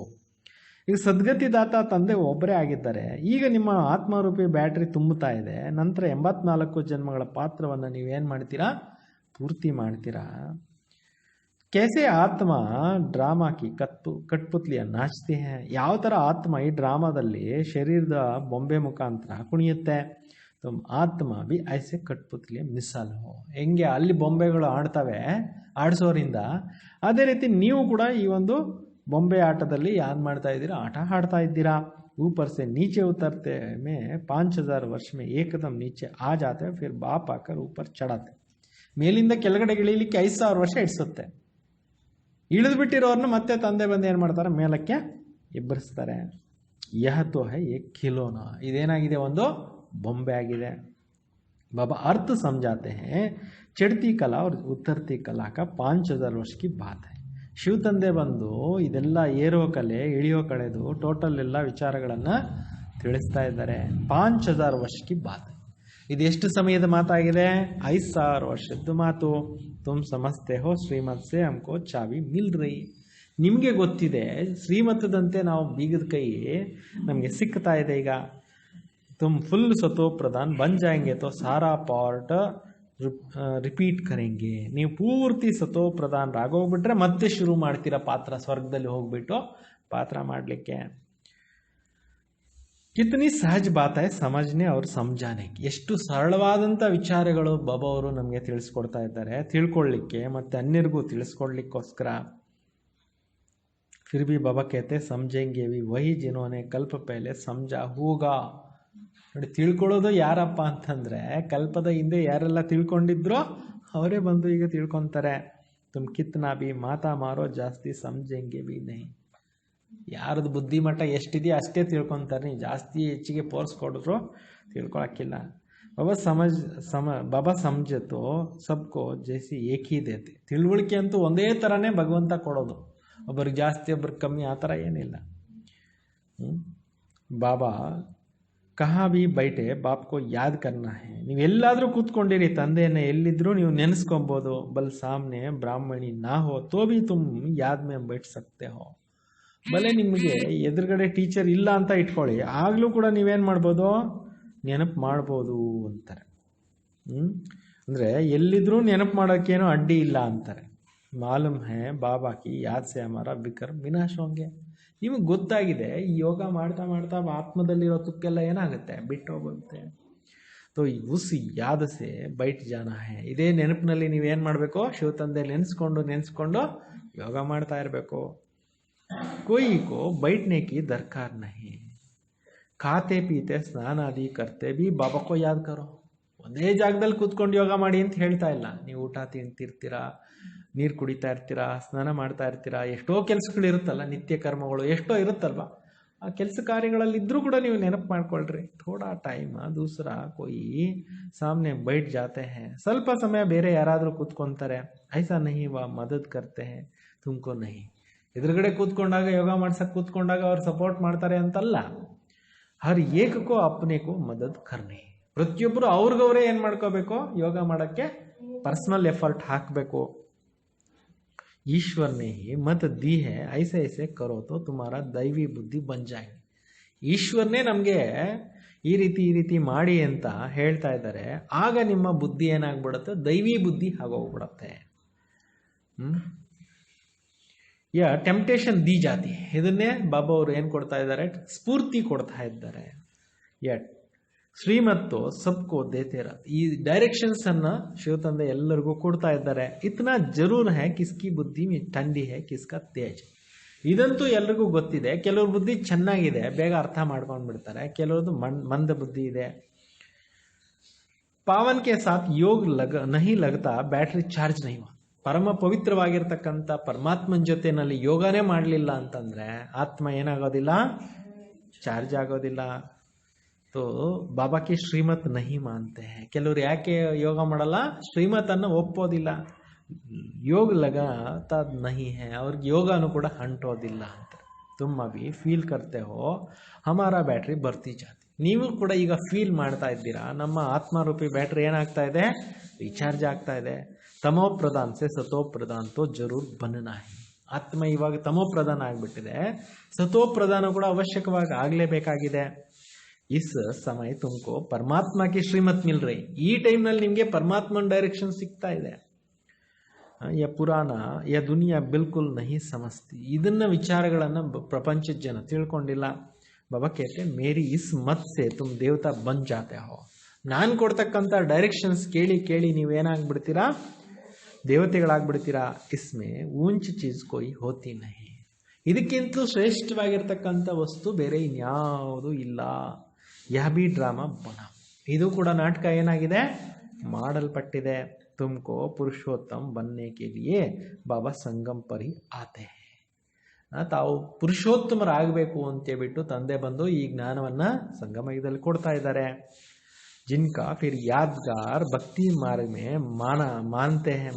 ಈಗ ಸದ್ಗತಿ ದಾತ ತಂದೆ ಒಬ್ಬರೇ ಆಗಿದ್ದಾರೆ. ಈಗ ನಿಮ್ಮ ಆತ್ಮರೂಪಿ ಬ್ಯಾಟ್ರಿ ತುಂಬುತ್ತಾ ಇದೆ. ನಂತರ 84 ಜನ್ಮಗಳ ಪಾತ್ರವನ್ನು ನೀವೇನು ಮಾಡ್ತೀರಾ, ಪೂರ್ತಿ ಮಾಡ್ತೀರಾ. कैसे ಆತ್ಮ ಡ್ರಾಮಾ ಕಿ ಕಟ್ಪುತ್ಲಿಯ ನಾಚ್ತಿ ಹೇ. ಯಾವ ಥರ ಆತ್ಮ ಈ ಡ್ರಾಮಾದಲ್ಲಿ ಶರೀರದ ಬೊಂಬೆ ಮುಖಾಂತರ ಕುಣಿಯುತ್ತೆ. तुम आत्मा भी ऐसे कठपुतली मिसाल हो. ಹೆಂಗೆ ಅಲ್ಲಿ ಬೊಂಬೆಗಳು ಆಡ್ತವೆ ಆಡಿಸೋರಿಂದ, ಅದೇ ರೀತಿ ನೀವು ಕೂಡ ಈ ಒಂದು ಬೊಂಬೆ ಆಟದಲ್ಲಿ ಏನು ಮಾಡ್ತಾ ಇದ್ದೀರಾ, ಆಟ ಆಡ್ತಾ ಇದ್ದೀರಾ. ऊपर से नीचे उतरते में 5000 वर्ष में एकदम नीचे आ जाते हैं, फिर बाप आकर ऊपर चढ़ाते. ಮೇಲಿಂದ ಕೆಳಗಡೆ ಇಳಿಲಿಕ್ಕೆ 5000 ವರ್ಷ ಇಡಿಸುತ್ತೆ. ಇಳಿದ್ಬಿಟ್ಟಿರೋರ್ನ ಮತ್ತೆ ತಂದೆ ಬಂದು ಏನು ಮಾಡ್ತಾರೆ, ಮೇಲಕ್ಕೆ ಎಬ್ಬರಿಸ್ತಾರೆ. ಯಹ ತೋ ಹೈ ಏಕ್ ಖಿಲೋನಾ. ಇದೇನಾಗಿದೆ, ಒಂದು बॉम्बे आಗಿದೆ. बाबा अर्थ समझाते हैं चढ़ती कला और उतरती कला का 5000 ವರ್ಷ की बात है. ಶಿವ ತಂದೆ ಬಂದು ಇದೆಲ್ಲ ಏರೋ ಕಲೆ ಇಳಿಯೋ ಕಳೆದು ಟೋಟಲ್ ಎಲ್ಲ ವಿಚಾರಗಳನ್ನು ತಿಳಿಸ್ತಾ ಇದ್ದಾರೆ. 5000 ವರ್ಷ की बात है. ಇದು ಎಷ್ಟು ಸಮಯದ ಮಾತಾಗಿದೆ, 5000 ವರ್ಷದ ಮಾತು. ತುಮ್ ಸಮಸ್ತೆ ಹೋ ಶ್ರೀಮತ್ ಸೆ ಹಮ್ಕೋ ಚಾವಿ ಮಿಲ್ ರಹಿ. ನಿಮಗೆ ಗೊತ್ತಿದೆ ಶ್ರೀಮತದಂತೆ ನಾವು ಬೀಗದ ಕೈ ನಮಗೆ ಸಿಗ್ತಾ ಇದೆ. ಈಗ तुम फुल सतो प्रधान बन जाएंगे तो सारा पार्ट ರಿಪೀಟ್ ಕರೆಂಗೆ. ನೀವು ಪೂರ್ತಿ ಸತೋ ಪ್ರಧಾನರಾಗೋಗ್ಬಿಟ್ರೆ ಮತ್ತೆ ಶುರು ಮಾಡ್ತೀರಾ ಪಾತ್ರ, ಸ್ವರ್ಗದಲ್ಲಿ ಹೋಗ್ಬಿಟ್ಟು ಪಾತ್ರ ಮಾಡಲಿಕ್ಕೆ. ಕಿತನಿ ಸಹಜ ಬಾತ್ ಹೈ ಸಮಜ್ನೆ ಅವ್ರ ಸಮಜಾನೆ. ಎಷ್ಟು ಸರಳವಾದಂಥ ವಿಚಾರಗಳು ಬಾಬಾ ಅವರು ನಮಗೆ ತಿಳಿಸ್ಕೊಡ್ತಾ ಇದ್ದಾರೆ, ತಿಳ್ಕೊಳ್ಳಿಕ್ಕೆ ಮತ್ತೆ ಅನ್ಯರಿಗೂ ತಿಳಿಸ್ಕೊಡ್ಲಿಕ್ಕೋಸ್ಕರ. फिर भी बाबा कहते समझेंगे भी वही जिन्होंने कल्प पहले समझा होगा. ನೋಡಿ, ತಿಳ್ಕೊಳ್ಳೋದು ಯಾರಪ್ಪ ಅಂತಂದರೆ ಕಲ್ಪದ ಹಿಂದೆ ಯಾರೆಲ್ಲ ತಿಳ್ಕೊಂಡಿದ್ರೋ ಅವರೇ ಬಂದು ಈಗ ತಿಳ್ಕೊತಾರೆ. ತುಮ್ ಕಿತ್ನಾ ಬಿ ಮಾತಾ ಮಾರೋ ಜಾಸ್ತಿ ಸಮझेंगे भी नहीं. ಯಾರದು ಬುದ್ಧಿಮಟ್ಟ ಎಷ್ಟಿದೆಯೋ ಅಷ್ಟೇ ತಿಳ್ಕೊತಾರೆ. ನೀವು ಜಾಸ್ತಿ ಹೆಚ್ಚಿಗೆ ಫೋರ್ಸ್ ಕೊಡಿದ್ರು ತಿಳ್ಕೊಳಕ್ಕಿಲ್ಲ. ಬಾಬಾ ಸಮझतो सबको जैसी एक ही देते. ತಿಳುವಳಿಕೆ ಅಂತೂ ಒಂದೇ ಥರನೇ ಭಗವಂತ ಕೊಡೋದು. ಒಬ್ಬರಿಗೆ ಜಾಸ್ತಿ ಒಬ್ಬರಿಗೆ ಕಮ್ಮಿ ಆ ಥರ ಏನಿಲ್ಲ. ಬಾಬಾ ಕಹಾ ಭೀ ಬೈಟೆ ಬಾಪ್ಕೋ ಯಾದ್ ಕರ್ನಾ ಹೇ. ನೀವು ಎಲ್ಲಾದರೂ ಕೂತ್ಕೊಂಡಿರಿ, ತಂದೆಯನ್ನು ಎಲ್ಲಿದ್ದರೂ ನೀವು ನೆನೆಸ್ಕೊಬೋದು. ಬಲ್ ಸಾಮ್ನೆ ಬ್ರಾಹ್ಮಣಿ ನಾ ಹೋ ತೋ ಭೀ ತುಮ್ ಯಾದ್ ಮೇ ಬೈಟ್ ಸಕ್ತೆ ಹೋ. ಬಲೆ ನಿಮಗೆ ಎದುರುಗಡೆ ಟೀಚರ್ ಇಲ್ಲ ಅಂತ ಇಟ್ಕೊಳ್ಳಿ, ಆಗಲೂ ಕೂಡ ನೀವೇನು ಮಾಡ್ಬೋದು, ನೆನಪು ಮಾಡ್ಬೋದು ಅಂತಾರೆ. ಅಂದರೆ ಎಲ್ಲಿದ್ರೂ ನೆನಪು ಮಾಡೋಕ್ಕೇನೋ ಅಡ್ಡಿ ಇಲ್ಲ ಅಂತಾರೆ. ಮಾಲೂಮ್ ಹೇ ಬಾಬಾ ಕಿ ಯಾದ್ ಸೆ ಹಮಾರಾ ವಿಕರ್ಮ ವಿನಾಶ ಹೋಂಗೆ. ನಿಮಗೆ ಗೊತ್ತಾಗಿದೆ ಈ ಯೋಗ ಮಾಡ್ತಾ ಮಾಡ್ತಾ ಆತ್ಮದಲ್ಲಿರೋ ತುಕ್ಕೆಲ್ಲ ಏನಾಗುತ್ತೆ, ಬಿಟ್ಟು ಹೋಗುತ್ತೆ. तो उस याद से बैठ जाना है. ಇದೇ ನೆನಪಿನಲ್ಲಿ ನೀವೇನು ಮಾಡಬೇಕು, ಶಿವ ತಂದೆ ನೆನೆಸ್ಕೊಂಡು ಯೋಗ ಮಾಡ್ತಾ ಇರಬೇಕು. कोई को बैठने की दरकार नहीं. खाते पीते स्नान आदि करते भी बाबा को याद करो. ಒಂದೇ ಜಾಗದಲ್ಲಿ ಕೂತ್ಕೊಂಡು ಯೋಗ ಮಾಡಿ ಅಂತ ಹೇಳ್ತಾ ಇಲ್ಲ. ನೀವು ಊಟ ತಿಂತಿರ್ತೀರಾ, ನೀರು ಕುಡಿತಾ ಇರ್ತೀರಾ, ಸ್ನಾನ ಮಾಡ್ತಾ ಇರ್ತೀರಾ, ಎಷ್ಟೋ ಕೆಲಸಗಳು ಇರುತ್ತಲ್ಲ, ನಿತ್ಯ ಕರ್ಮಗಳು ಎಷ್ಟೋ ಇರುತ್ತಲ್ವ. ಆ ಕೆಲಸ ಕಾರ್ಯಗಳಲ್ಲಿದ್ದರೂ ಕೂಡ ನೀವು ನೆನಪು ಮಾಡ್ಕೊಳ್ರಿ. ಥೋಡಾ ಟೈಮ್ ದೂಸರಾ ಕೋಯಿ ಸಾಮನೆ ಬೈಟ್ ಜಾತೆ ಹೇ, ಸ್ವಲ್ಪ ಸಮಯ ಬೇರೆ ಯಾರಾದರೂ ಕೂತ್ಕೊಂತಾರೆ, ಐಸಾ ನಹಿ ವಾ ಮದದ್ ಕರ್ತೆ ಹೇ ತುಮಕೋ ನಹಿ. ಎದುರುಗಡೆ ಕೂತ್ಕೊಂಡಾಗ ಯೋಗ ಮಾಡ್ಸಕ್ಕೆ ಕೂತ್ಕೊಂಡಾಗ ಅವ್ರು ಸಪೋರ್ಟ್ ಮಾಡ್ತಾರೆ ಅಂತಲ್ಲ. ಹರ್ ಏಕಕ್ಕೂ ಅಪ್ನೇಕೋ ಮದದ್ ಕರ್ನಿ. ಪ್ರತಿಯೊಬ್ಬರು ಅವ್ರಿಗವ್ರೇ ಏನು ಮಾಡ್ಕೋಬೇಕು, ಯೋಗ ಮಾಡೋಕ್ಕೆ ಪರ್ಸನಲ್ ಎಫರ್ಟ್ ಹಾಕಬೇಕು. ईश्वर ने ही मत दी है, ऐसे ऐसे करो तो तुम्हारा दैवी बुद्धि बन जाएगी. ಈಶ್ವರನೇ ನಮಗೆ ಈ ರೀತಿ ಮಾಡಿ ಅಂತ ಹೇಳ್ತಾ ಇದ್ದಾರೆ. ಆಗ ನಿಮ್ಮ ಬುದ್ಧಿ ಏನಾಗ್ಬಿಡುತ್ತೆ, ದೈವಿ ಬುದ್ಧಿ ಆಗೋಗ್ಬಿಡುತ್ತೆ. ಯಾ ಟೆಂಪ್ಟೇಷನ್ ದಿ ಜಾತಿ. ಇದನ್ನೇ ಬಾಬಾ ಅವರು ಏನು ಕೊಡ್ತಾ ಇದ್ದಾರೆ, ಸ್ಫೂರ್ತಿ ಕೊಡ್ತಾ ಇದ್ದಾರೆ. ಯಾ ಶ್ರೀಮತ್ತು ಸಬ್ಕೋ ದೇತೆ ರಹ. ಈ ಡೈರೆಕ್ಷನ್ಸ್ ಅನ್ನ ಶಿವ ತಂದೆ ಎಲ್ಲರಿಗೂ ಕೊಡ್ತಾ ಇದ್ದಾರೆ. ಇತ್ನಾ ಜರೂರ್ ಹೈ ಕಿಸ್ಕಿ ಬುದ್ಧಿ ठंडी है किसका तेज. ಇದಂತೂ ಎಲ್ರಿಗೂ ಗೊತ್ತಿದೆ. ಕೆಲವ್ರ ಬುದ್ಧಿ ಚೆನ್ನಾಗಿದೆ, ಬೇಗ ಅರ್ಥ ಮಾಡ್ಕೊಂಡು ಬಿಡ್ತಾರೆ. ಕೆಲವ್ರದ್ದು ಮಂದ ಬುದ್ಧಿ ಇದೆ. ಪಾವನ್ ಕೆ ಸಾಥ್ ಯೋಗ ನಹಿ ಲಗತಾ ಬ್ಯಾಟ್ರಿ ಚಾರ್ಜ್ ನಹಿ. ಪರಮ ಪವಿತ್ರವಾಗಿರ್ತಕ್ಕಂಥ ಪರಮಾತ್ಮನ ಜೊತೆನಲ್ಲಿ ಯೋಗನೇ ಮಾಡಲಿಲ್ಲ ಅಂತಂದ್ರೆ ಆತ್ಮ ಏನಾಗೋದಿಲ್ಲ, ಚಾರ್ಜ್ ಆಗೋದಿಲ್ಲ. तो बाबा की ಶ್ರೀಮತ್ नहीं मानते हैं. ಕೆಲವರು ಯಾಕೆ ಯೋಗ ಮಾಡಲ್ಲ, ಶ್ರೀಮತನ್ನು ಒಪ್ಪೋದಿಲ್ಲ. ಯೋಗ लगाता नहीं है, ಅವ್ರಿಗೆ ಯೋಗನೂ ಕೂಡ ಅಂಟೋದಿಲ್ಲ ಅಂತ. तुम अभी फील करते हो हमारा बैटरी बढ़ती जाती. ನೀವು ಕೂಡ ಈಗ ಫೀಲ್ ಮಾಡ್ತಾ ಇದ್ದೀರಾ, ನಮ್ಮ ಆತ್ಮರೂಪಿ ಬ್ಯಾಟ್ರಿ ಏನಾಗ್ತಾ ಇದೆ, ರೀಚಾರ್ಜ್ ಆಗ್ತಾ ಇದೆ. ತಮೋ ಪ್ರಧಾನ್ ಸೆ ಸತೋ ಪ್ರಧಾನ್ ತೋ ಜರೂರ್ ಬನ್ನನಾ ಹೈ. ಆತ್ಮ ಇವಾಗ ತಮೋ ಪ್ರಧಾನ ಆಗ್ಬಿಟ್ಟಿದೆ, ಸತೋ ಪ್ರಧಾನ ಕೂಡ ಅವಶ್ಯಕವಾಗಿ ಆಗಲೇಬೇಕಾಗಿದೆ. इस समय तुमको परमात्मा की श्रीमत मिल रही. ಈ ಟೈಮ್ನಲ್ಲಿ ನಿಮಗೆ ಪರಮಾತ್ಮನ ಡೈರೆಕ್ಷನ್ ಸಿಗ್ತಾ ಇದೆ. ಯ ಪುರಾಣ ಯ ದುನಿಯಾ ಬಿಲ್ಕುಲ್ ನಹಿ ಸಮಸ್ತಿ. ಇದನ್ನ ವಿಚಾರಗಳನ್ನು ಪ್ರಪಂಚದ ಜನ ತಿಳ್ಕೊಂಡಿಲ್ಲ. ಬಾಬಾ ಕೇಳ್ತೆ ಮೇರಿ ಇಸ್ ಮತ್ ಸೆ ತುಮ್ ದೇವತಾ ಬನ್ ಜಾತೆ ಹೋ. ನಾನು ಕೊಡ್ತಕ್ಕಂಥ ಡೈರೆಕ್ಷನ್ಸ್ ಕೇಳಿ ನೀವೇನಾಗ್ಬಿಡ್ತೀರಾ, ದೇವತೆಗಳಾಗ್ಬಿಡ್ತೀರಾ. ಇಸ್ಮೆ ಊಂಚ್ ಚೀಸ್ ಕೋಯಿ ಹೋತಿ ನಹಿ. ಇದಕ್ಕಿಂತಲೂ ಶ್ರೇಷ್ಠವಾಗಿರ್ತಕ್ಕಂಥ ವಸ್ತು ಬೇರೆ ಇನ್ಯಾವುದೂ ಇಲ್ಲ. ಯಹ ಬಿ ಡ್ರಾಮಾ ಬನ. ಇದು ಕೂಡ ನಾಟಕ ಏನಾಗಿದೆ, ಮಾಡಲ್ಪಟ್ಟಿದೆ. ತುಮಕೋ ಪುರುಷೋತ್ತಮ ಬನ್ನೆ ಕೆ ಲಿಯೇ ಬಾಬಾ ಸಂಗಮ್ ಪರಿ ಆತೆ ಹೈ. ತಾವು ಪುರುಷೋತ್ತಮರಾಗಬೇಕು ಅಂತೇಳ್ಬಿಟ್ಟು ತಂದೆ ಬಂದು ಈ ಜ್ಞಾನವನ್ನ ಸಂಗಮಯುಗದಲ್ಲಿ ಕೊಡ್ತಾ ಇದ್ದಾರೆ. ಜಿನ್ಕಾ ಫಿರ್ ಯಾದ್ಗಾರ್ ಭಕ್ತಿ ಮಾರ್ಗ ಮೇ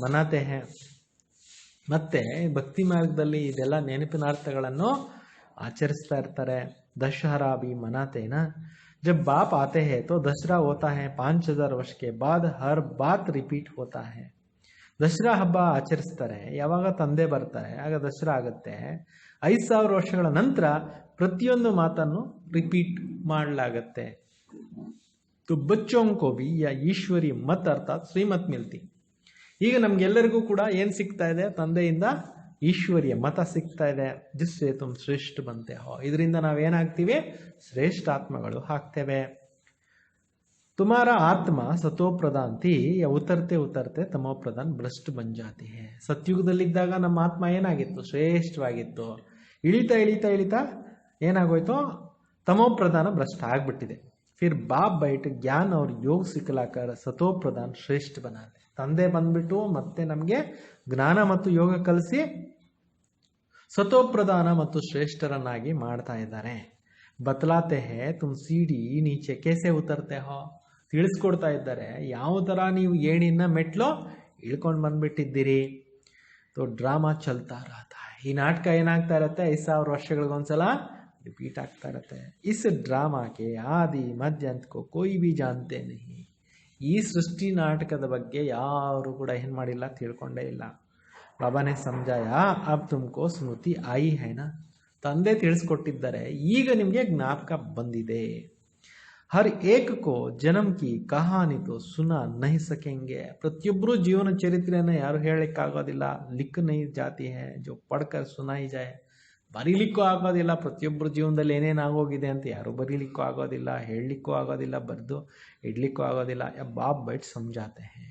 ಮನಾತೆ ಹೈ. ಮತ್ತೆ ಭಕ್ತಿ ಮಾರ್ಗದಲ್ಲಿ ಇದೆಲ್ಲ ನೆನಪಿನಾರ್ಥಗಳನ್ನು ಆಚರಿಸ್ತಾ ಇರ್ತಾರೆ. दशहरा भी मनाते ना. जब बाप आते हैं तो दशहरा होता है 5000 ವರ್ಷ के बाद हर बात रिपीट होता है. ದಸರಾ ಹಬ್ಬ ಆಚರಿಸ್ತಾರೆ. ಯಾವಾಗ ತಂದೆ ಬರ್ತಾರೆ ಆಗ ದಸರಾ ಆಗುತ್ತೆ. 5000 ವರ್ಷಗಳ ನಂತರ ಪ್ರತಿಯೊಂದು ಮಾತನ್ನು ರಿಪೀಟ್ ಮಾಡಲಾಗುತ್ತೆ. तो बच्चों को भी या ईश्वरी मत अर्थात श्रीमत मिलती. ಈಗ ನಮ್ಗೆಲ್ಲರಿಗೂ ಕೂಡ ಏನು ಸಿಗ್ತಾ ಇದೆ, ತಂದೆಯಿಂದ ಈಶ್ವರಿಯ ಮತ ಸಿಗ್ತಾ ಇದೆ. ಜಿಸ್ಸೆ ತುಮ್ ಶ್ರೇಷ್ಠ ಬಂತೆ ಹೋ. ಇದರಿಂದ ನಾವೇನಾಗ್ತೀವಿ, ಶ್ರೇಷ್ಠ ಆತ್ಮಗಳು ಆಗ್ತೇವೆ. ತುಮಾರ ಆತ್ಮ ಸತೋ ಪ್ರಧಾನ್ ಥಿ ಯ ಉತರ್ತೆ ಉತರ್ತೆ ತಮೋ ಪ್ರಧಾನ್ ಭ್ರಷ್ಟ ಬನ್ ಜಾತಿ ಹೈ. ಸತ್ಯುಗದಲ್ಲಿದ್ದಾಗ ನಮ್ಮ ಆತ್ಮ ಏನಾಗಿತ್ತು, ಶ್ರೇಷ್ಠವಾಗಿತ್ತು. ಇಳಿತಾ ಇಳಿತಾ ಇಳಿತಾ ಏನಾಗೋಯ್ತು, ತಮೋ ಪ್ರಧಾನ ಭ್ರಷ್ಟ ಆಗ್ಬಿಟ್ಟಿದೆ. ಫಿರ್ ಬಾಪ್ ಬೈಟ್ ಜ್ಞಾನ ಅವ್ರ ಯೋಗ ಸಿಕ್ಕಲಾಕರ ಸತೋ ಪ್ರಧಾನ್ ಶ್ರೇಷ್ಠ ಬನಾತೆ. ತಂದೆ ಬಂದ್ಬಿಟ್ಟು ಮತ್ತೆ ನಮಗೆ ಜ್ಞಾನ ಮತ್ತು ಯೋಗ ಕಲಿಸಿ ಸತೋಪ್ರಧಾನ ಮತ್ತು ಶ್ರೇಷ್ಠರನ್ನಾಗಿ ಮಾಡ್ತಾ ಇದ್ದಾರೆ. ಬತ್ಲಾತೆ ಹೇ ತುಮ್ ಸೀಡಿ ನೀಚೆ ಕೇಸೆ ಉತರ್ತೆ ಹೋ. ತಿಳಿಸ್ಕೊಡ್ತಾ ಇದ್ದಾರೆ ಯಾವ ಥರ ನೀವು ಏಣಿನ ಮೆಟ್ಲು ಇಳ್ಕೊಂಡು ಬಂದ್ಬಿಟ್ಟಿದ್ದೀರಿ. ತೋ ಡ್ರಾಮಾ ಚಲ್ತಾ ರಹತಾ ಹೈ. ಈ ನಾಟಕ ಏನಾಗ್ತಾ ಇರುತ್ತೆ, 5000 ವರ್ಷಗಳಿಗೊಂದ್ಸಲ ರಿಪೀಟ್ ಆಗ್ತಾ ಇರುತ್ತೆ. ಇಸ್ ಡ್ರಾಮಾಕ್ಕೆ ಆದಿ ಮಧ್ಯ ಅಂತ್ ಕೋ ಕೋಯಿ ಬಿ ಜಾನ್ತೆ ನಹಿ. ಈ ಸೃಷ್ಟಿ ನಾಟಕದ ಬಗ್ಗೆ ಯಾರು ಕೂಡ ಏನು ಮಾಡಿಲ್ಲ, ತಿಳ್ಕೊಂಡೇ ಇಲ್ಲ. ಬಾಬಾನೇ ಸಮಜಾಯ ಅಬ್ ತುಮಕೋ ಸ್ಮೃತಿ ಆಯಿ ಹೈನಾ. ತಂದೆ ತಿಳಿಸ್ಕೊಟ್ಟಿದ್ದಾರೆ, ಈಗ ನಿಮಗೆ ಜ್ಞಾಪಕ ಬಂದಿದೆ. ಹರ್ ಏಕ್ ಕೋ ಜನ್ಮ ಕಿ ಕಹಾನಿ ತೋ ಸುನಾ ನಹಿ ಸಕೆಂಗೆ. ಪ್ರತಿಯೊಬ್ಬರು ಜೀವನ ಚರಿತ್ರೆಯನ್ನು ಯಾರು ಹೇಳಲಿಕ್ಕಾಗೋದಿಲ್ಲ. ಲಿಖ್ ನಹಿ ಜಾತಿ ಹೈ, ಜೋ ಪಡ್ಕರ್ ಸುನಾಯಿ ಜಾಯ್. ಬರೀಲಿಕ್ಕೂ ಆಗೋದಿಲ್ಲ. ಪ್ರತಿಯೊಬ್ಬರ ಜೀವನದಲ್ಲಿ ಏನೇನು ಆಗೋಗಿದೆ ಅಂತ ಯಾರೂ ಬರೀಲಿಕ್ಕೂ ಆಗೋದಿಲ್ಲ, ಹೇಳಲಿಕ್ಕೂ ಆಗೋದಿಲ್ಲ, ಬರೆದು ಇಡಲಿಕ್ಕೂ ಆಗೋದಿಲ್ಲ. ಬಾಬ್ ಬೈಟ್ ಸಮझाते हैं.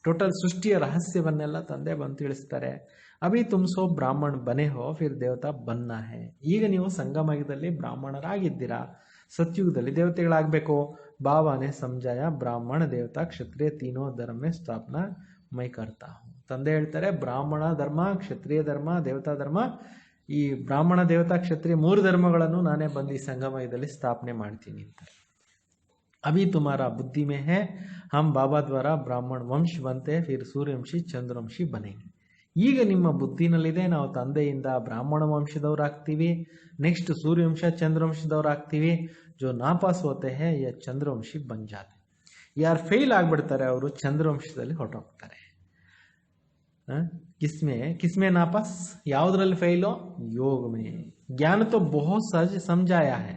ಟೋಟಲ್ ಸೃಷ್ಟಿಯ ರಹಸ್ಯವನ್ನೆಲ್ಲ ತಂದೆ ಬಂದು ತಿಳಿಸ್ತಾರೆ. ಅಭಿ ತುಮ್ ಸೋ ಬ್ರಾಹ್ಮಣ ಬನೆ ಹೋ ಫಿರ್ ದೇವತಾ ಬನ್ನ ಹೇ. ಈಗ ನೀವು ಸಂಗಮಯುಗದಲ್ಲಿ ಬ್ರಾಹ್ಮಣರಾಗಿದ್ದೀರಾ, ಸತ್ಯುಗದಲ್ಲಿ ದೇವತೆಗಳಾಗಬೇಕು. ಬಾಬಾನೇ ಸಮझाया ಬ್ರಾಹ್ಮಣ ದೇವತಾ ಕ್ಷತ್ರಿಯ ತೀನೋ ಧರ್ಮ ಸ್ಥಾಪನಾ ಮೈ ಕರ್ತಾ ಹೂಂ. ತಂದೆ ಹೇಳ್ತಾರೆ ಬ್ರಾಹ್ಮಣ ಧರ್ಮ, ಕ್ಷತ್ರಿಯ ಧರ್ಮ, ದೇವತಾ ಧರ್ಮ, ಈ ಬ್ರಾಹ್ಮಣ ದೇವತಾ ಕ್ಷತ್ರಿಯ 3 ಧರ್ಮಗಳನ್ನು ನಾನೇ ಬಂದು ಈ ಸಂಗಮಯುಗದಲ್ಲಿ ಸ್ಥಾಪನೆ ಮಾಡ್ತೀನಿ ಅಂತ. अभी तुम्हारा बुद्धि में है हम बाबा द्वारा ब्राह्मण वंश बनते फिर सूर्यವಂಶಿ ಚಂದ್ರವಂಶಿ ಬನೆಂಗೆ. ಈಗ ನಿಮ್ಮ ಬುದ್ಧಿನಲ್ಲಿದೆ ನಾವು ತಂದೆಯಿಂದ ಬ್ರಾಹ್ಮಣ ವಂಶದವರಾಗ್ತೀವಿ, ನೆಕ್ಸ್ಟ್ ಸೂರ್ಯವಂಶ ಚಂದ್ರವಂಶದವರಾಗ್ತೀವಿ. ಜೋ ನಾಪಾಸ್ ಹೋತೆ ಹೇ ಯ ಚಂದ್ರವಂಶಿ ಬನ್ ಜಾತೆ. ಯಾರು ಫೇಲ್ ಆಗ್ಬಿಡ್ತಾರೆ ಅವರು ಚಂದ್ರವಂಶದಲ್ಲಿ ಹೊರಟೋಗ್ತಾರೆ. किसमें नापास, ಯಾವುದರಲ್ಲಿ ಫೇಲು? ಯೋಗ ಮೇ. ಜ್ಞಾನ ತೋ ಬಹುತ್ ಸಹಜ ಸಮझाया है.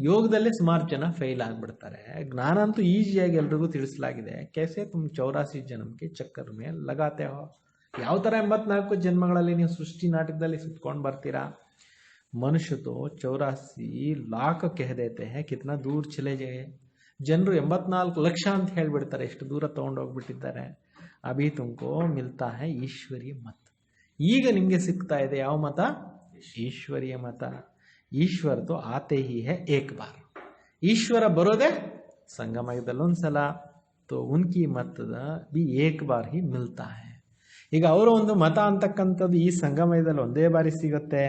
ಯೋಗದಲ್ಲೇ ಸುಮಾರು ಜನ ಫೇಲ್ ಆಗಿಬಿಡ್ತಾರೆ. ಜ್ಞಾನ ಅಂತೂ ಈಸಿಯಾಗಿ ಎಲ್ರಿಗೂ ತಿಳಿಸಲಾಗಿದೆ. कैसे तुम 84 जन्म के चक्कर में लगाते हो. ಯಾವ ಥರ 84 ಜನ್ಮಗಳಲ್ಲಿ ನೀವು ಸೃಷ್ಟಿ ನಾಟಕದಲ್ಲಿ ಸುತ್ಕೊಂಡು ಬರ್ತೀರಾ. ಮನುಷ್ಯ ತೋ 84 लाख कह देते हैं, कितना दूर चले जाए. ಜನರು 84 ಲಕ್ಷ ಅಂತ ಹೇಳ್ಬಿಡ್ತಾರೆ, ಎಷ್ಟು ದೂರ ತಗೊಂಡೋಗ್ಬಿಟ್ಟಿದ್ದಾರೆ. ಅಭಿ ತುಮಕೋ ಮಿಲ್ತಾ ಹೈ ಈಶ್ವರೀಯ ಮತ. ಈಗ ನಿಮಗೆ ಸಿಗ್ತಾ ಇದೆ ಯಾವ ಮತ? ಈಶ್ವರೀಯ ಮತ. ಈಶ್ವರ ತೋ ಆತೆ ಹಿ ಹೈ ಏಕ್ ಬಾರ್. ಈಶ್ವರ ಬರೋದೇ ಸಂಗಮಯುಗದಲ್ಲೊಂದ್ಸಲ. ತೋ ಉನ್ಕಿ ಮತದ ಬಿ ಏಕ್ ಬಾರ್ ಹಿ ಮಿಲ್ತಾ ಹೈ. ಈಗ ಅವರ ಒಂದು ಮತ ಅಂತಕ್ಕಂಥದ್ದು ಈ ಸಂಗಮಯುಗದಲ್ಲಿ ಒಂದೇ ಬಾರಿ ಸಿಗುತ್ತೆ.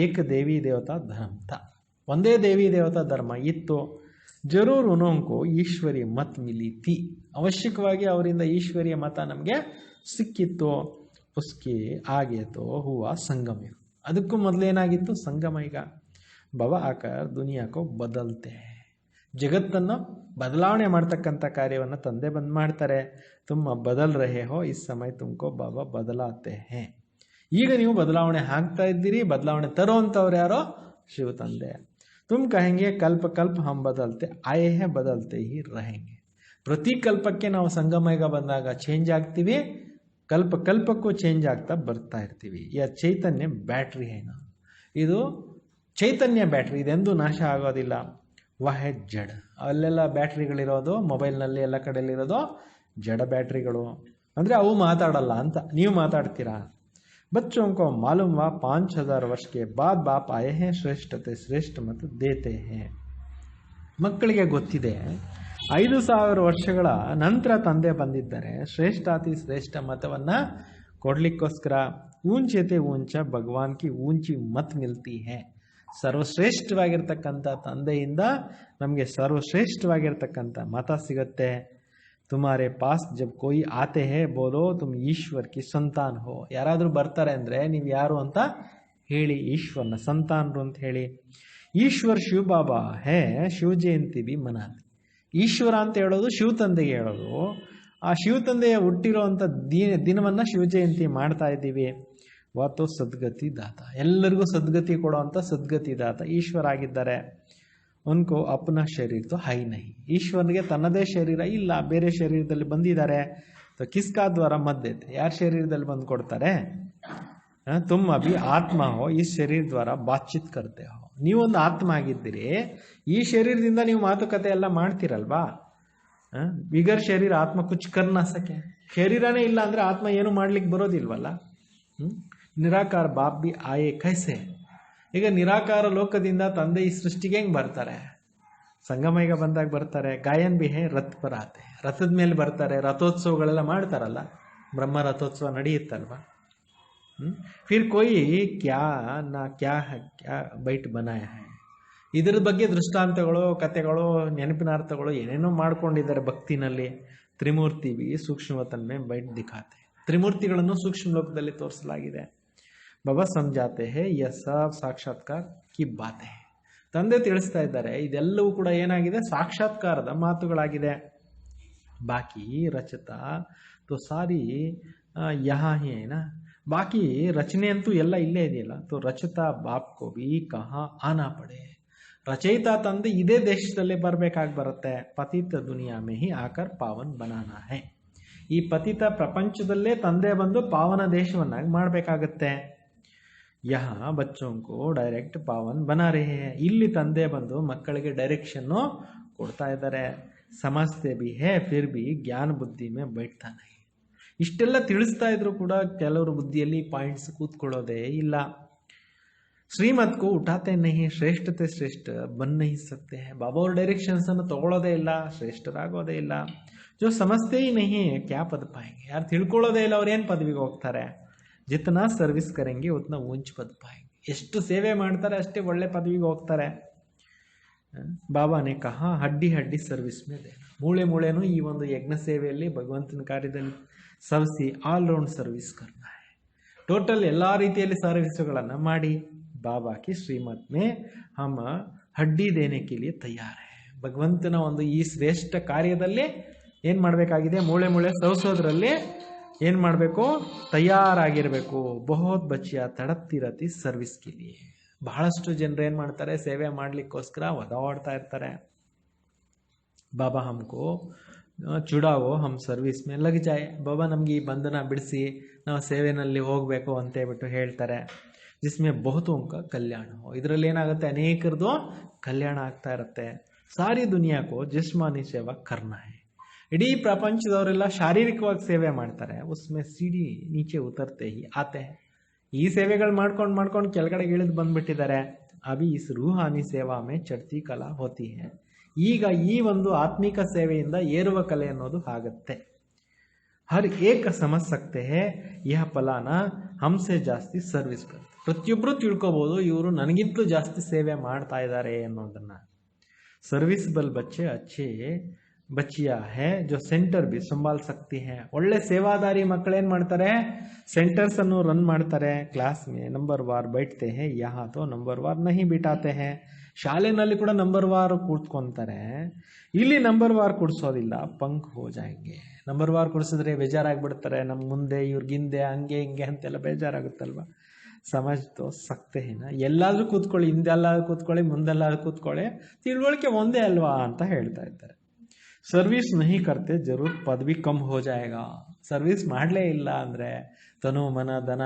ಏಕ ದೇವಿ ದೇವತಾ ಧರ್ಮ ಥ. ಒಂದೇ ದೇವಿ ದೇವತಾ ಧರ್ಮ ಇತ್ತು. ಜರೂರ್ ಉನೋಂಕೋ ಈಶ್ವರಿ ಮತ್ ಮಿಲಿ ಥಿ. ಅವಶ್ಯಕವಾಗಿ ಅವರಿಂದ ಈಶ್ವರಿಯ ಮತ ನಮಗೆ ಸಿಕ್ಕಿತ್ತು. ಉಸ್ಕೆ ಆಗೆ ತೋ ಹುವಾ ಸಂಗಮ ಯುಗ. ಅದಕ್ಕೂ ಮೊದಲೇನಾಗಿತ್ತು? ಸಂಗಮ ಯುಗ. ಭವ ಆಕರ್ ದುನಿಯಾಕೋ ಬದಲ್ತೆ. ಜಗತ್ತನ್ನು ಬದಲಾವಣೆ ಮಾಡ್ತಕ್ಕಂಥ ಕಾರ್ಯವನ್ನು ತಂದೆ ಬಂದ್ ಮಾಡ್ತಾರೆ. ತುಮ್ಮ ಬದಲ್ ರಹೆ ಹೋ ಇಸ್ ಸಮಯ ತುಮಕೋ ಬಾಬಾ ಬದಲಾತೆ ಹೇ. ಈಗ ನೀವು ಬದಲಾವಣೆ ಆಗ್ತಾ ಇದ್ದೀರಿ. ಬದಲಾವಣೆ ತರುವಂಥವ್ರು ಯಾರೋ? ಶಿವ ತಂದೆ. तुम कहेंगे कल्प कल्प हम बदलते आए हैं बदलते ही रहेंगे. ಪ್ರತಿ ಕಲ್ಪಕ್ಕೆ ನಾವು ಸಂಗಮಯುಗ ಬಂದಾಗ ಚೇಂಜ್ ಆಗ್ತೀವಿ, ಕಲ್ಪ ಕಲ್ಪಕ್ಕೂ ಚೇಂಜ್ ಆಗ್ತಾ ಬರ್ತಾ ಇರ್ತೀವಿ. ಯಾ ಚೈತನ್ಯ ಬ್ಯಾಟ್ರಿ ಏನು? ಇದು ಚೈತನ್ಯ ಬ್ಯಾಟ್ರಿ, ಇದೆಂದೂ ನಾಶ ಆಗೋದಿಲ್ಲ. ವಹ ಜಡ. ಅಲ್ಲೆಲ್ಲ ಬ್ಯಾಟ್ರಿಗಳಿರೋದು ಮೊಬೈಲ್ನಲ್ಲಿ ಎಲ್ಲ ಕಡೆಯಲ್ಲಿರೋದು ಜಡ ಬ್ಯಾಟ್ರಿಗಳು. ಅಂದರೆ ಅವು ಮಾತಾಡಲ್ಲ ಅಂತ. ನೀವು ಮಾತಾಡ್ತೀರಾ. बच्चों को मालूम हुआ 5000 वर्ष के बाद बाप आए हैं ಶ್ರೇಷ್ಠತೆ ಶ್ರೇಷ್ಠ ಮತ ದೇತೆ ಹೇ. ಮಕ್ಕಳಿಗೆ ಗೊತ್ತಿದೆ 5000 ವರ್ಷಗಳ ನಂತರ ತಂದೆ ಬಂದಿದ್ದಾರೆ, ಶ್ರೇಷ್ಠಾತಿ ಶ್ರೇಷ್ಠ ಮತವನ್ನ ಕೊಡ್ಲಿಕ್ಕೋಸ್ಕರ. ಊಂಚತೆ ಊಂಚ ಭಗವಾನ್ ಕಿ ಊಂಚಿ ಮತ್ ಮಿಲ್ತಿ ಹೇ. ಸರ್ವಶ್ರೇಷ್ಠವಾಗಿರ್ತಕ್ಕಂಥ ತಂದೆಯಿಂದ ನಮಗೆ ಸರ್ವಶ್ರೇಷ್ಠವಾಗಿರ್ತಕ್ಕಂಥ ಮತ ಸಿಗುತ್ತೆ. तुम्हारे पास जब कोई आते हैं बोलो तुम ईश्वर की संतान हो. ಯಾರಾದರೂ ಬರ್ತಾರೆ ಅಂದರೆ ನೀವು ಯಾರು ಅಂತ ಹೇಳಿ, ಈಶ್ವರನ ಸಂತಾನರು ಅಂತ ಹೇಳಿ. ಈಶ್ವರ್ ಶಿವ ಬಾಬಾ ಹೇ ಶಿವ ಜಯಂತಿ ಬಿ ಮನಾತಿ. ಈಶ್ವರ ಅಂತ ಹೇಳೋದು ಶಿವ ತಂದೆಗೆ ಹೇಳೋದು. ಆ ಶಿವ ತಂದೆಯ ಹುಟ್ಟಿರೋಂಥ ದಿನವನ್ನು ಶಿವ ಜಯಂತಿ ಮಾಡ್ತಾ ಇದ್ದೀವಿ. ವಾತೋ ಸದ್ಗತಿ ದಾತ. ಎಲ್ಲರಿಗೂ ಸದ್ಗತಿ ಕೊಡುವಂಥ ಸದ್ಗತಿ ದಾತ ಈಶ್ವರ ಆಗಿದ್ದಾರೆ. ಉನ್ಕೋ ಅಪ್ನ ಶರೀರ ತೋ ಹೈ ನಹಿ. ಈಶ್ವರನಿಗೆ ತನ್ನದೇ ಶರೀರ ಇಲ್ಲ, ಬೇರೆ ಶರೀರದಲ್ಲಿ ಬಂದಿದ್ದಾರೆ. ತೋ ಕಿಸ್ಕಾ ದ್ವಾರ ಮದ್ದೇತೆ. ಯಾರ ಶರೀರದಲ್ಲಿ ಬಂದು ಕೊಡ್ತಾರೆ? ತುಮ್ ಅಭಿ ಆತ್ಮ ಹೋ ಈ ಶರೀರ ದ್ವಾರ ಬಾತ್ಚಿತ್ ಕರ್ತೆ ಹೋ. ನೀವೊಂದು ಆತ್ಮ ಆಗಿದ್ದೀರಿ, ಈ ಶರೀರದಿಂದ ನೀವು ಮಾತುಕತೆ ಎಲ್ಲ ಮಾಡ್ತೀರಲ್ವಾ. ಬಿಗರ್ ಶರೀರ ಆತ್ಮ ಕುಚ್ ಕರ್ನ ಸಕೆ. ಶರೀರನೇ ಇಲ್ಲ ಅಂದ್ರೆ ಆತ್ಮ ಏನು ಮಾಡ್ಲಿಕ್ಕೆ ಬರೋದಿಲ್ವಲ್ಲ. ನಿರಾಕಾರ ಬಾಪ್ ಬಿ ಆಯೇ ಕೈಸೆ. ಈಗ ನಿರಾಕಾರ ಲೋಕದಿಂದ ತಂದೆ ಈ ಸೃಷ್ಟಿಗೆ ಹೆಂಗೆ ಬರ್ತಾರೆ? ಸಂಗಮಯುಗ ಬಂದಾಗ ಬರ್ತಾರೆ. ಗಾಯನ್ ಬಿ ಹೇ ರಥ್ ಪರ್ ಆತೆ. ರಥದ ಮೇಲೆ ಬರ್ತಾರೆ. ರಥೋತ್ಸವಗಳೆಲ್ಲ ಮಾಡ್ತಾರಲ್ಲ, ಬ್ರಹ್ಮ ರಥೋತ್ಸವ ನಡೆಯುತ್ತಲ್ವ. ಫಿರ್ ಕೊಯ್ ಕ್ಯಾ ನಾ ಕ್ಯಾ ಕ್ಯಾ ಬೈಟ್ ಬನಾಯ ಹೈ. ಇದರ ಬಗ್ಗೆ ದೃಷ್ಟಾಂತಗಳು, ಕಥೆಗಳು, ನೆನಪಿನಾರ್ಥಗಳು ಏನೇನೋ ಮಾಡ್ಕೊಂಡಿದ್ದಾರೆ ಭಕ್ತಿನಲ್ಲಿ. ತ್ರಿಮೂರ್ತಿ ಬಿ ಸೂಕ್ಷ್ಮತನ್ಮೆ ಬೈಟ್ ದಿಖಾತೆ. ತ್ರಿಮೂರ್ತಿಗಳನ್ನು ಸೂಕ್ಷ್ಮ ಲೋಕದಲ್ಲಿ ತೋರಿಸಲಾಗಿದೆ. ಬಾಬಾ ಸಮझाते हैं यह सब ಸಾಕ್ಷಾತ್ಕಾರ ಕಿ ಬಾತ್ ಹೈ. ತಂದೆ ತಿಳಿಸ್ತಾ ಇದ್ದಾರೆ ಇದೆಲ್ಲವೂ ಕೂಡ ಏನಾಗಿದೆ? ಸಾಕ್ಷಾತ್ಕಾರದ ಮಾತುಗಳಾಗಿದೆ. ಬಾಕಿ ರಚತಾ ತೋ ಸಾರಿ ಯಹಾ ಹಿ ಹೈ ನಾ. ಬಾಕಿ ರಚನೆ ಅಂತೂ ಎಲ್ಲ ಇಲ್ಲೇ ಇದೆಯಲ್ಲ. ತೋ ರಚತಾ ಬಾಪ್ ಕೋ ಬಿ ಕಹಾ ಆನಾ ಪಡೆ. ರಚಯಿತ ತಂದೆ ಇದೇ ದೇಶದಲ್ಲೇ ಬರಬೇಕಾಗಿ ಬರುತ್ತೆ. ಪತಿತ ದುನಿಯಾ ಮೇ ಹಿ ಆಕರ್ ಪಾವನ್ ಬನಾನಾ ಹೈ. ಈ ಪತಿತ ಪ್ರಪಂಚದಲ್ಲೇ ತಂದೆ ಬಂದು ಪಾವನ ದೇಶವನ್ನಾಗಿ ಮಾಡಬೇಕಾಗತ್ತೆ. यहाँ बच्चों को डायरेक्ಟ್ पावन बना रहे हैं. ಇಲ್ಲಿ ತಂದೆ ಬಂದು ಮಕ್ಕಳಿಗೆ ಡೈರೆಕ್ಷನ್ನು ಕೊಡ್ತಾ ಇದ್ದಾರೆ. ಸಮಸ್ತೆ ಬಿ ಹೇ ಫಿರ್ ಬಿ ಜ್ಞಾನ ಬುದ್ಧಿ ಮೇ ಬೈಠ್ತಾ ನಹೀ. ಇಷ್ಟೆಲ್ಲ ತಿಳಿಸ್ತಾ ಇದ್ರು ಕೂಡ ಕೆಲವರು ಬುದ್ಧಿಯಲ್ಲಿ ಪಾಯಿಂಟ್ಸ್ ಕೂತ್ಕೊಳ್ಳೋದೇ ಇಲ್ಲ. ಶ್ರೀಮತ್ को उठाते नहीं, ಶ್ರೇಷ್ಠತೆ ಶ್ರೇಷ್ಠ बन नहीं सकते हैं. ಬಾಬಾ ಅವ್ರ ಡೈರೆಕ್ಷನ್ಸ್ ಅನ್ನು ತಗೊಳ್ಳೋದೇ ಇಲ್ಲ, ಶ್ರೇಷ್ಠರಾಗೋದೇ ಇಲ್ಲ. जो समझते ही नहीं है क्या पद पाएंगे. ಯಾರು ತಿಳ್ಕೊಳ್ಳೋದೇ ಇಲ್ಲ ಅವ್ರು ಏನು ಪದವಿಗೆ ಹೋಗ್ತಾರೆ. जितना सर्विस करेंगे उतना ऊंच पद पाएंगे. ಎಷ್ಟು ಸೇವೆ ಮಾಡ್ತಾರೆ ಅಷ್ಟೇ ಒಳ್ಳೆ ಪದವಿಗೆ ಹೋಗ್ತಾರೆ. ಬಾಬಾ ನೇ ಕಹಾ ಹಡ್ಡಿ ಹಡ್ಡಿ ಸರ್ವಿಸ್ ಮೇ ದೇನಾ. ಮೂಳೆ ಮೂಳೆನೂ ಈ ಒಂದು ಯಜ್ಞ ಸೇವೆಯಲ್ಲಿ ಭಗವಂತನ ಕಾರ್ಯದಲ್ಲಿ ಸವಸಿ ಆಲ್ರೌಂಡ್ ಸರ್ವಿಸ್ ಕರ್ನಾ ಹೈ. ಟೋಟಲ್ ಎಲ್ಲ ರೀತಿಯಲ್ಲಿ ಸರ್ವಿಸ್ಗಳನ್ನು ಮಾಡಿ ಬಾಬಾ ಕಿ ಶ್ರೀಮತ್ ಮೇ ಹಮ ಹಡ್ಡಿ ದೇನೆ ಕೆ ಲಿಯೆ ತಯಾರ್ ಹೈ. ಭಗವಂತನ ಒಂದು ಈ ಶ್ರೇಷ್ಠ ಕಾರ್ಯದಲ್ಲಿ ಏನು ಮಾಡಬೇಕಾಗಿದೆ, ಮೂಳೆ ಮೂಳೆ ಸವಸೋದ್ರಲ್ಲಿ ಏನು ಮಾಡಬೇಕು, ತಯಾರಾಗಿರಬೇಕು. ಬಹುತ್ ಬಚ್ಚಿಯ ತಡಪ್ತಿರತಿ ಸರ್ವಿಸ್ ಕೆ ಲಿಯೆ. ಬಹಳಷ್ಟು ಜನರು ಏನು ಮಾಡ್ತಾರೆ, ಸೇವೆ ಮಾಡಲಿಕ್ಕೋಸ್ಕರ ಒದಾಡ್ತಾ ಇರ್ತಾರೆ. ಬಾಬಾ ಹಮ್ಕೋ ಚುಡಾವೋ ಹಮ್ ಸರ್ವಿಸ್ ಮೇ ಲಗ್ ಜಾಯ್. ಬಾಬಾ ನಮಗೆ ಈ ಬಂಧನ ಬಿಡಿಸಿ ನಾವು ಸೇವೆನಲ್ಲಿ ಹೋಗಬೇಕು ಅಂತ ಹೇಳ್ಬಿಟ್ಟು ಹೇಳ್ತಾರೆ. ಜಿಸ್ಮೆ ಬಹುತೋಂಕ ಕಲ್ಯಾಣ ಹೋ. ಇದರಲ್ಲಿ ಏನಾಗುತ್ತೆ, ಅನೇಕರದು ಕಲ್ಯಾಣ ಆಗ್ತಾ ಇರುತ್ತೆ. ಸಾರಿ ದುನಿಯಾಕೋ ಜಿಸ್ಮಾನಿ ಸೇವಾ ಕರ್ನಾ ಹೈ. ಇಡೀ ಪ್ರಪಂಚದವರೆಲ್ಲ ಶಾರೀರಿಕವಾಗಿ ಸೇವೆ ಮಾಡ್ತಾರೆ. ಉಸ್ಮೆ ಸಿಡಿ ನೀಚೆ ಉತರ್ತೆ ಹಿ ಆತೆ. ಈ ಸೇವೆಗಳು ಮಾಡ್ಕೊಂಡು ಕೆಳಗಡೆ ಇಳಿದು ಬಂದ್ಬಿಟ್ಟಿದ್ದಾರೆ. ಅಭಿ ಇಸ್ ರೂಹಾನಿ ಸೇವಾ ಮೇ ಚಡ್ತಿ ಕಲಾ ಹೋತಿ ಹೈ. ಈಗ ಈ ಒಂದು ಆತ್ಮಿಕ ಸೇವೆಯಿಂದ ಏರುವ ಕಲೆ ಅನ್ನೋದು ಆಗುತ್ತೆ. ಹರ್ ಏಕ ಸಮಜ್ ಸಕ್ತೆ ಹೈ ಯಹ ಫಲಾನ ಹಮ್ಸೆ ಜಾಸ್ತಿ ಸರ್ವಿಸ್ ಕರ್ತೆ. ಪ್ರತಿಯೊಬ್ಬರು ತಿಳ್ಕೊಬೋದು ಇವರು ನನಗಿಂತಲೂ ಜಾಸ್ತಿ ಸೇವೆ ಮಾಡ್ತಾ ಇದ್ದಾರೆ ಅನ್ನೋದನ್ನ. ಸರ್ವಿಸ್ ಬಲ್ ಬಚ್ಚೆ ಅಚ್ಚೆ ಬಚ್ಚಿಯಾ ಹೇ ಜೋ ಸೆಂಟರ್ ಬಿ ಸಂಭಾಲ್ ಸಕ್ತಿ ಹೈ. ಒಳ್ಳೆ ಸೇವಾದಾರಿ ಮಕ್ಕಳೇನ್ ಮಾಡ್ತಾರೆ, ಸೆಂಟರ್ಸ್ ಅನ್ನು ರನ್ ಮಾಡ್ತಾರೆ. ಕ್ಲಾಸ್ ಮೇ ನಂಬರ್ ವಾರ್ ಬೈಠತೆ ಹೈ, ಯಹಾ ತೋ ನಂಬರ್ ವಾರ್ ನಹಿ ಬಿಟಾತೆ ಹೈ. ಶಾಲೆನಲ್ಲಿ ಕೂಡ ನಂಬರ್ ವಾರ್ ಕೂತ್ಕೊಂತಾರೆ, ಇಲ್ಲಿ ನಂಬರ್ ವಾರ್ ಕುಡಿಸೋದಿಲ್ಲ. ಪಂಕ್ ಹೋ ಜಾಯಂಗೆ. Number war ಕುಡಿಸಿದ್ರೆ ಬೇಜಾರಾಗ್ಬಿಡ್ತಾರೆ. ನಮ್ಮ ಮುಂದೆ ಇವ್ರಿಗಿಂದೆ ಹಂಗೆ ಹಿಂಗೆ ಅಂತೆಲ್ಲ ಬೇಜಾರಾಗುತ್ತಲ್ವ. ಸಮಜ್ ತೋ ಸಕ್ತೆ ಹೇನ. ಎಲ್ಲಾದ್ರೂ ಕೂತ್ಕೊಳ್ಳಿ, ಹಿಂದೆಲ್ಲಾದ್ರೂ ಕೂತ್ಕೊಳ್ಳಿ, ಮುಂದೆಲ್ಲಾದ್ರೂ ಕೂತ್ಕೊಳ್ಳಿ, ತಿಳುವಳಿಕೆ ಒಂದೇ ಅಲ್ವಾ ಅಂತ ಹೇಳ್ತಾ ಇದ್ದಾರೆ. ಸರ್ವಿಸ್ ನಹಿ ಕರ್ತೆ ಜರೂರ್ ಪದವಿ ಕಮ್ ಹೋ ಜಾಯೇಗಾ. ಸರ್ವಿಸ್ ಮಾಡಲೇ ಇಲ್ಲ ಅಂದರೆ ತನು ಮನ ಧನ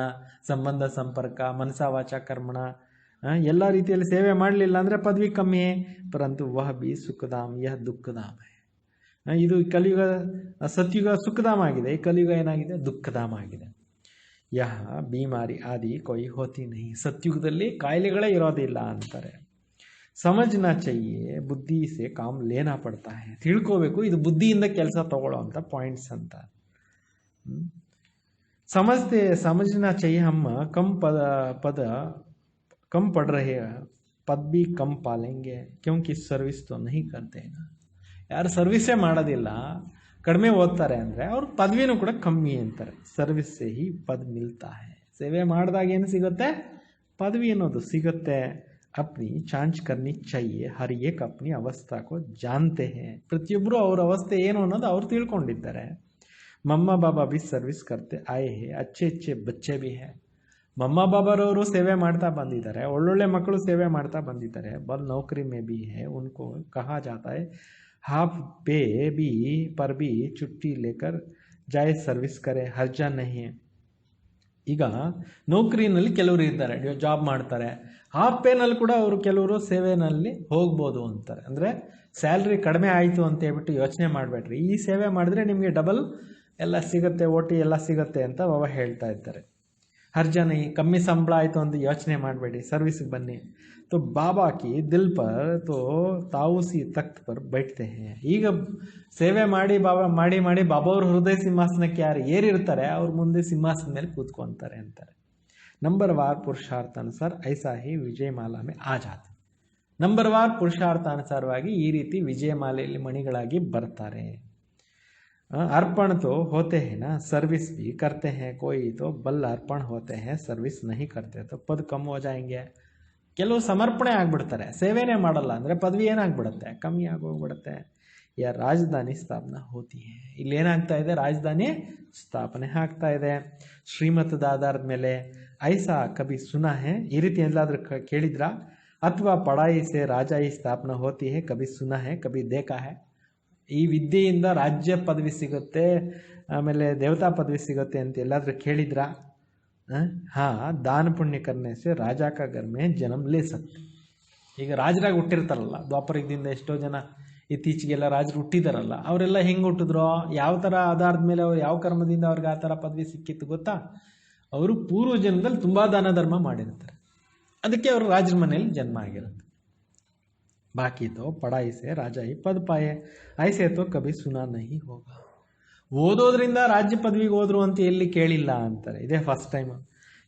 ಸಂಬಂಧ ಸಂಪರ್ಕ ಮನಸ ವಾಚ ಕರ್ಮಣ ಎಲ್ಲ ರೀತಿಯಲ್ಲಿ ಸೇವೆ ಮಾಡಲಿಲ್ಲ ಅಂದರೆ ಪದವಿ ಕಮ್ಮಿ. ಪರಂತು ವಹ ಬಿ ಸುಖಧಾಮ್ ಯಹ ದುಃಖಧಾಮ್ ಹೈ. ಇದು ಕಲಿಯುಗ ಸತ್ಯುಗ ಸುಖಧಾಮ ಆಗಿದೆ, ಈ ಕಲಿಯುಗ ಏನಾಗಿದೆ, ದುಃಖಧಾಮ ಆಗಿದೆ. ಯಹ ಬೀಮಾರಿ ಆದಿ ಕೊಯ್ ಹೋತಿ ನಹಿ. ಸತ್ಯುಗದಲ್ಲಿ ಕಾಯಿಲೆಗಳೇ ಇರೋದಿಲ್ಲ ಅಂತಾರೆ. ಸಮಜ್ನಾ ಚೈಯೆ ಬುದ್ಧಿ ಸೆ ಕಾಮ್ ಲೇನಾ ಪಡ್ತಾ ಹೈ. ತಿಳ್ಕೋಬೇಕು, ಇದು ಬುದ್ಧಿಯಿಂದ ಕೆಲಸ ತಗೊಳ್ಳೋ ಅಂತ ಪಾಯಿಂಟ್ಸ್ ಅಂತ. समझना चाहिए हम कम पद कम पढ़ रहे हैं, पद भी कम पालेंगे क्योंकि सर्विस तो नहीं करते हैं ना. ಯಾರು ಸರ್ವಿಸೇ ಮಾಡೋದಿಲ್ಲ, ಕಡಿಮೆ ಓದ್ತಾರೆ ಅಂದರೆ ಅವ್ರ ಪದವಿನೂ ಕೂಡ ಕಮ್ಮಿ ಅಂತಾರೆ. ಸರ್ವಿಸ್ ಸೇ ಹಿ ಪದ್ ಮಿಲ್ತಾ ಹೈ. ಸೇವೆ ಮಾಡಿದಾಗ ಏನು ಸಿಗುತ್ತೆ, ಪದವಿ ಅನ್ನೋದು ಸಿಗುತ್ತೆ. अपनी जांच करनी चाहिए, हर एक अपनी अवस्था को जानते हैं. ಪ್ರತಿಯೊಬ್ಬರು ಅವ್ರ ಅವಸ್ಥೆ ಏನು ಅನ್ನೋದು ಅವ್ರು ತಿಳ್ಕೊಂಡಿದ್ದಾರೆ. मम्मा बाबा भी सर्विस करते आए हैं, अच्छे अच्छे बच्चे भी हैं. ಮಮ್ಮ ಬಾಬಾರವರು ಸೇವೆ ಮಾಡ್ತಾ ಬಂದಿದ್ದಾರೆ, ಒಳ್ಳೊಳ್ಳೆ ಮಕ್ಕಳು ಸೇವೆ ಮಾಡ್ತಾ ಬಂದಿದ್ದಾರೆ. ಬಲ್ ನೌಕರಿ ಮೇ ಬಿ है, उनको कहा जाता है हाफ पे भी पर भी छुट्टी लेकर जाए, सर्विस करे, हर्जा नहीं है. ಈಗ ನೌಕರಿನಲ್ಲಿ ಕೆಲವರು ಇದ್ದಾರೆ, ಜಾಬ್ ಮಾಡ್ತಾರೆ, ಹಾಫ್ ಪೇನಲ್ಲಿ ಕೂಡ ಅವರು ಕೆಲವರು ಸೇವೆನಲ್ಲಿ ಹೋಗ್ಬೋದು ಅಂತಾರೆ. ಅಂದರೆ ಸ್ಯಾಲ್ರಿ ಕಡಿಮೆ ಆಯಿತು ಅಂತ ಹೇಳ್ಬಿಟ್ಟು ಯೋಚನೆ ಮಾಡಬೇಡ್ರಿ, ಈ ಸೇವೆ ಮಾಡಿದ್ರೆ ನಿಮಗೆ ಡಬಲ್ ಎಲ್ಲ ಸಿಗುತ್ತೆ, ಓಟಿ ಎಲ್ಲ ಸಿಗುತ್ತೆ ಅಂತ ಬಾಬಾ ಹೇಳ್ತಾ ಇದ್ದಾರೆ. ಹರ್ಜನ ಈ ಕಮ್ಮಿ ಸಂಬಳ ಆಯಿತು ಅಂತ ಯೋಚನೆ ಮಾಡಬೇಡಿ, ಸರ್ವಿಸ್ಗೆ ಬನ್ನಿ. तो बाबा की दिल पर तो ताऊसी तख्त पर बैठते हैं. ಈಗ ಸೇವೆ ಮಾಡಿ ಮಾಡಿ ಬಾಬಾ ಅವ್ರ ಹೃದಯ ಸಿಂಹಾಸನಕ್ಕೆ ಯಾರು ಏರಿರ್ತಾರೆ ಅವ್ರ ಮುಂದೆ ಸಿಂಹಾಸನ ಮೇಲೆ ಕೂತ್ಕೊಂತಾರೆ ಅಂತಾರೆ. ನಂಬರ್ ವಾರ್ ಪುರುಷಾರ್ಥಾನುಸಾರ ಐಸಾ ಹಿ ವಿಜಯಮಾಲಾ ಮೇ ಆ ಜಾತೆ. ನಂಬರ್ ವಾರ್ ಪುರುಷಾರ್ಥಾನುಸಾರವಾಗಿ ಈ ರೀತಿ ವಿಜಯಮಾಲೆಯಲ್ಲಿ ಮಣಿಗಳಾಗಿ ಬರ್ತಾರೆ. अर्पण तो होते हैं ना, सर्विस भी करते हैं. कोई तो बल अर्पण होते हैं, सर्विस नहीं करते तो पद कम हो जाएंगे. ಕೆಲವು ಸಮರ್ಪಣೆ ಆಗ್ಬಿಡ್ತಾರೆ, ಸೇವೆನೇ ಮಾಡಲ್ಲ ಅಂದರೆ ಪದವಿ ಏನಾಗ್ಬಿಡುತ್ತೆ, ಕಮ್ಮಿ ಆಗೋಗ್ಬಿಡುತ್ತೆ. ಯಾ ರಾಜಧಾನಿ ಸ್ಥಾಪನಾ ಹೋತಿ ಹೈ. ಇಲ್ಲಿ ಏನಾಗ್ತಾ ಇದೆ, ರಾಜಧಾನಿ ಸ್ಥಾಪನೆ ಆಗ್ತಾ ಇದೆ ಶ್ರೀಮತದ ಆಧಾರದ ಮೇಲೆ. ಐಸಾ ಕಭಿ ಸುನಾ ಹೈ, ಈ ರೀತಿ ಎಲ್ಲಾದ್ರೂ ಕೇಳಿದ್ರಾ? ಅಥವಾ ಪಢಾಯಿ ಸೆ ರಾಜಾಯಿ ಸ್ಥಾಪನಾ ಹೋತಿ ಹೈ, ಕಭಿ ಸುನಾ ಹೈ ಕಭಿ ದೇಖಾ ಹೈ. ಈ ವಿದ್ಯೆಯಿಂದ ರಾಜ್ಯ ಪದವಿ ಸಿಗುತ್ತೆ, ಆಮೇಲೆ ದೇವತಾ ಪದವಿ ಸಿಗುತ್ತೆ ಅಂತ ಎಲ್ಲಾದ್ರೂ ಕೇಳಿದ್ರಾ? हाँ, दान पुण्य करने से राजा का घर में जन्म ले सकते. ಈಗ ರಾಜರಾಗಿ ಹುಟ್ಟಿರ್ತಾರಲ್ಲ ದ್ವಾಪರ ಯುಗದಿಂದ ಎಷ್ಟೋ ಜನ ಇತ್ತೀಚೆಗೆಲ್ಲ ರಾಜರು ಹುಟ್ಟಿದಾರಲ್ಲ, ಅವರೆಲ್ಲ ಹೆಂಗೆ ಹುಟ್ಟಿದ್ರು, ಯಾವ ಥರ ಆಧಾರದ ಮೇಲೆ ಅವ್ರು ಯಾವ ಕರ್ಮದಿಂದ ಅವ್ರಿಗೆ ಆ ಥರ ಪದವಿ ಸಿಕ್ಕಿತ್ತು ಗೊತ್ತಾ? ಅವರು ಪೂರ್ವ ಜನ್ಮದಲ್ಲಿ ತುಂಬ ದಾನ ಧರ್ಮ ಮಾಡಿರ್ತಾರೆ, ಅದಕ್ಕೆ ಅವರು ರಾಜರ ಮನೆಯಲ್ಲಿ ಜನ್ಮ ಆಗಿರುತ್ತೆ. ಬಾಕಿ ತೋ ಪಢಾಯಿ ಸೆ ರಾಜ ಹಿ ಪದ ಪಾಯೆ, ಐಸೆ ತೋ ಕಭಿ ಸುನಾ ನಹಿ ಹೋಗ. ಓದೋದ್ರಿಂದ ರಾಜ್ಯ ಪದವಿಗೆ ಹೋದ್ರು ಅಂತ ಎಲ್ಲಿ ಕೇಳಿಲ್ಲ ಅಂತಾರೆ. ಇದೇ ಫಸ್ಟ್ ಟೈಮ್.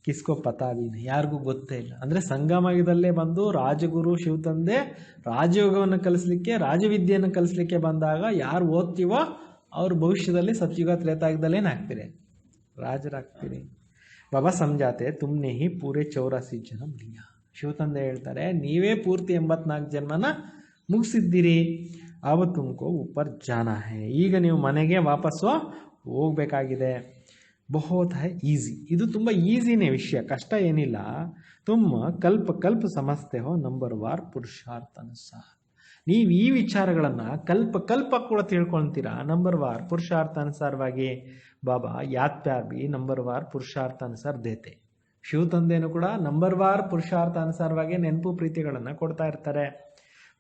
ಕಿಸ್ಕೋ ಪತಾ ಬಿ ನಹಿ, ಯಾರಿಗೂ ಗೊತ್ತೇ ಇಲ್ಲ. ಅಂದರೆ ಸಂಗಮಯುಗದಲ್ಲೇ ಬಂದು ರಾಜಗುರು ಶಿವತಂದೆ ರಾಜಯೋಗವನ್ನು ಕಲಿಸ್ಲಿಕ್ಕೆ, ರಾಜವಿದ್ಯೆಯನ್ನು ಕಲಿಸ್ಲಿಕ್ಕೆ ಬಂದಾಗ ಯಾರು ಓದ್ತೀವೋ ಅವ್ರು ಭವಿಷ್ಯದಲ್ಲಿ ಸತ್ಯುಗ ತ್ರೇತಾಯುಗದಲ್ಲೇನಾಗ್ತೀರಿ? ರಾಜರಾಗ್ತೀರಿ. ಬಾಬಾ ಸಮझाते ತುಮ್ನೆ ಹಿ ಪೂರೆ 84 ಜನ್ಮ ಲಿಯಾ. ಶಿವತಂದೆ ಹೇಳ್ತಾರೆ, ನೀವೇ ಪೂರ್ತಿ 84 ಜನ್ಮನ ಮುಗಿಸಿದ್ದೀರಿ. ಅವ ತುಮಕೋ ऊपर जाना है. ಈಗ ನೀವು ಮನೆಗೆ ವಾಪಸ್ಸು ಹೋಗಬೇಕಾಗಿದೆ. ಬಹುತ್ ಹೈ ಈಸಿ. ಇದು ತುಂಬ ಈಸಿನೇ ವಿಷಯ, ಕಷ್ಟ ಏನಿಲ್ಲ. ತುಮ್ಮ ಕಲ್ಪ ಕಲ್ಪ ಸಮಸ್ತೆ ಹೋ ನಂಬರ್ ವಾರ್ ಪುರುಷಾರ್ಥ ಅನುಸಾರ. ನೀವು ಈ ವಿಚಾರಗಳನ್ನು ಕಲ್ಪ ಕಲ್ಪ ಕೂಡ ತಿಳ್ಕೊಳ್ತೀರಾ ನಂಬರ್ ವಾರ್ ಪುರುಷಾರ್ಥ ಅನುಸಾರವಾಗಿ. ಬಾಬಾ ಯಾದ್ ಪ್ಯಾರ್ ಬಿ ನಂಬರ್ ವಾರ್ ಪುರುಷಾರ್ಥ ಅನುಸಾರ ದೇತೆ. ಶಿವತಂದೆನೂ ಕೂಡ ನಂಬರ್ ವಾರ್ ಪುರುಷಾರ್ಥ ಅನುಸಾರವಾಗಿ ನೆನಪು ಪ್ರೀತಿಗಳನ್ನು ಕೊಡ್ತಾ ಇರ್ತಾರೆ.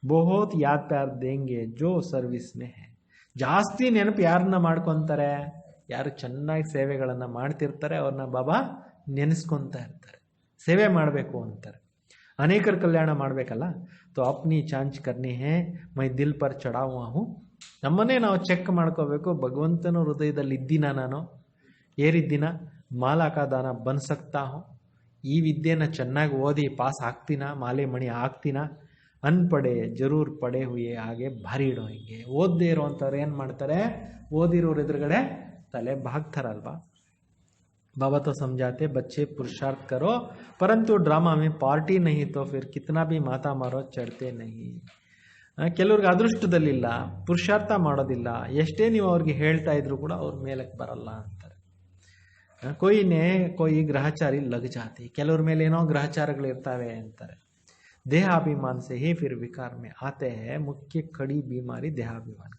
ಬಹುತ್ ಯಾದ್ ಪ್ಯಾರ್ ದೇಂಗೆ ಜೋ ಸರ್ವಿಸ್ ಮೇ ಹೈ. ಜಾಸ್ತಿ ನೆನಪು ಯಾರನ್ನ ಮಾಡ್ಕೊತಾರೆ? ಯಾರು ಚೆನ್ನಾಗಿ ಸೇವೆಗಳನ್ನು ಮಾಡ್ತಿರ್ತಾರೆ ಅವ್ರನ್ನ ಬಾಬಾ ನೆನೆಸ್ಕೊತಾ ಇರ್ತಾರೆ. ಸೇವೆ ಮಾಡಬೇಕು ಅಂತಾರೆ, ಅನೇಕರ ಕಲ್ಯಾಣ ಮಾಡಬೇಕಲ್ಲ. ತೋ ಅಪ್ನಿ ಚಾಂಚ್ ಕರ್ನಿ ಹೇ ಮೈ ದಿಲ್ ಪರ್ ಚಢಾ ಹುವಾ ಹೂಂ. ನಮ್ಮನ್ನೇ ನಾವು ಚೆಕ್ ಮಾಡ್ಕೋಬೇಕು. ಭಗವಂತನ ಹೃದಯದಲ್ಲಿ ಇದ್ದೀನ, ನಾನು ಏರಿದ್ದೀನ, ಮಾಲಾಕ ದಾನ ಬನ್ ಸಕ್ತಾ ಹೂಂ. ಈ ವಿದ್ಯೆನ ಚೆನ್ನಾಗಿ ಓದಿ ಪಾಸ್ ಆಗ್ತೀನ, ಮಾಲೆ ಮಣಿ ಆಗ್ತೀನ. ಅನ್ಪಡೆ ಜರೂರ್ ಪಡೆ ಹುಯೇ ಹಾಗೆ ಭಾರಿ ಇಡೋ. ಹಿಂಗೆ ಓದದೇ ಇರೋವಂಥವ್ರು ಏನು ಮಾಡ್ತಾರೆ? ಓದಿರೋರು ಎದುರುಗಡೆ ತಲೆ ಭಾಗ್ತಾರಲ್ವಾ. बाबा तो समझाते बच्चे पुरुषार्थ करो परंतु ड्रामा में पार्टी नहीं तो फिर कितना भी माता मारो चढ़ते नहीं. ಕೆಲವ್ರಿಗೆ ಅದೃಷ್ಟದಲ್ಲಿಲ್ಲ, ಪುರುಷಾರ್ಥ ಮಾಡೋದಿಲ್ಲ, ಎಷ್ಟೇ ನೀವು ಅವ್ರಿಗೆ ಹೇಳ್ತಾ ಇದ್ರು ಕೂಡ ಅವ್ರ ಮೇಲಕ್ಕೆ ಬರಲ್ಲ ಅಂತಾರೆ. ಕೊಯ್ ಗ್ರಹಚಾರಿ ಲಗ್ ಜಾತಿ. ಕೆಲವ್ರ ಮೇಲೆ ಏನೋ ಗ್ರಹಚಾರಗಳು ಇರ್ತಾವೆ ಅಂತಾರೆ. ದೇಹಾಭಿಮಾನ ಸೆ ಹಿ ಫಿರ್ ವಿಕಾರ ಮೇ ಆತೆ ಹೈ ಮುಖ್ಯ ಕಡಿ ಬಿಮಾರಿ ದೇಹಾಭಿಮಾನ.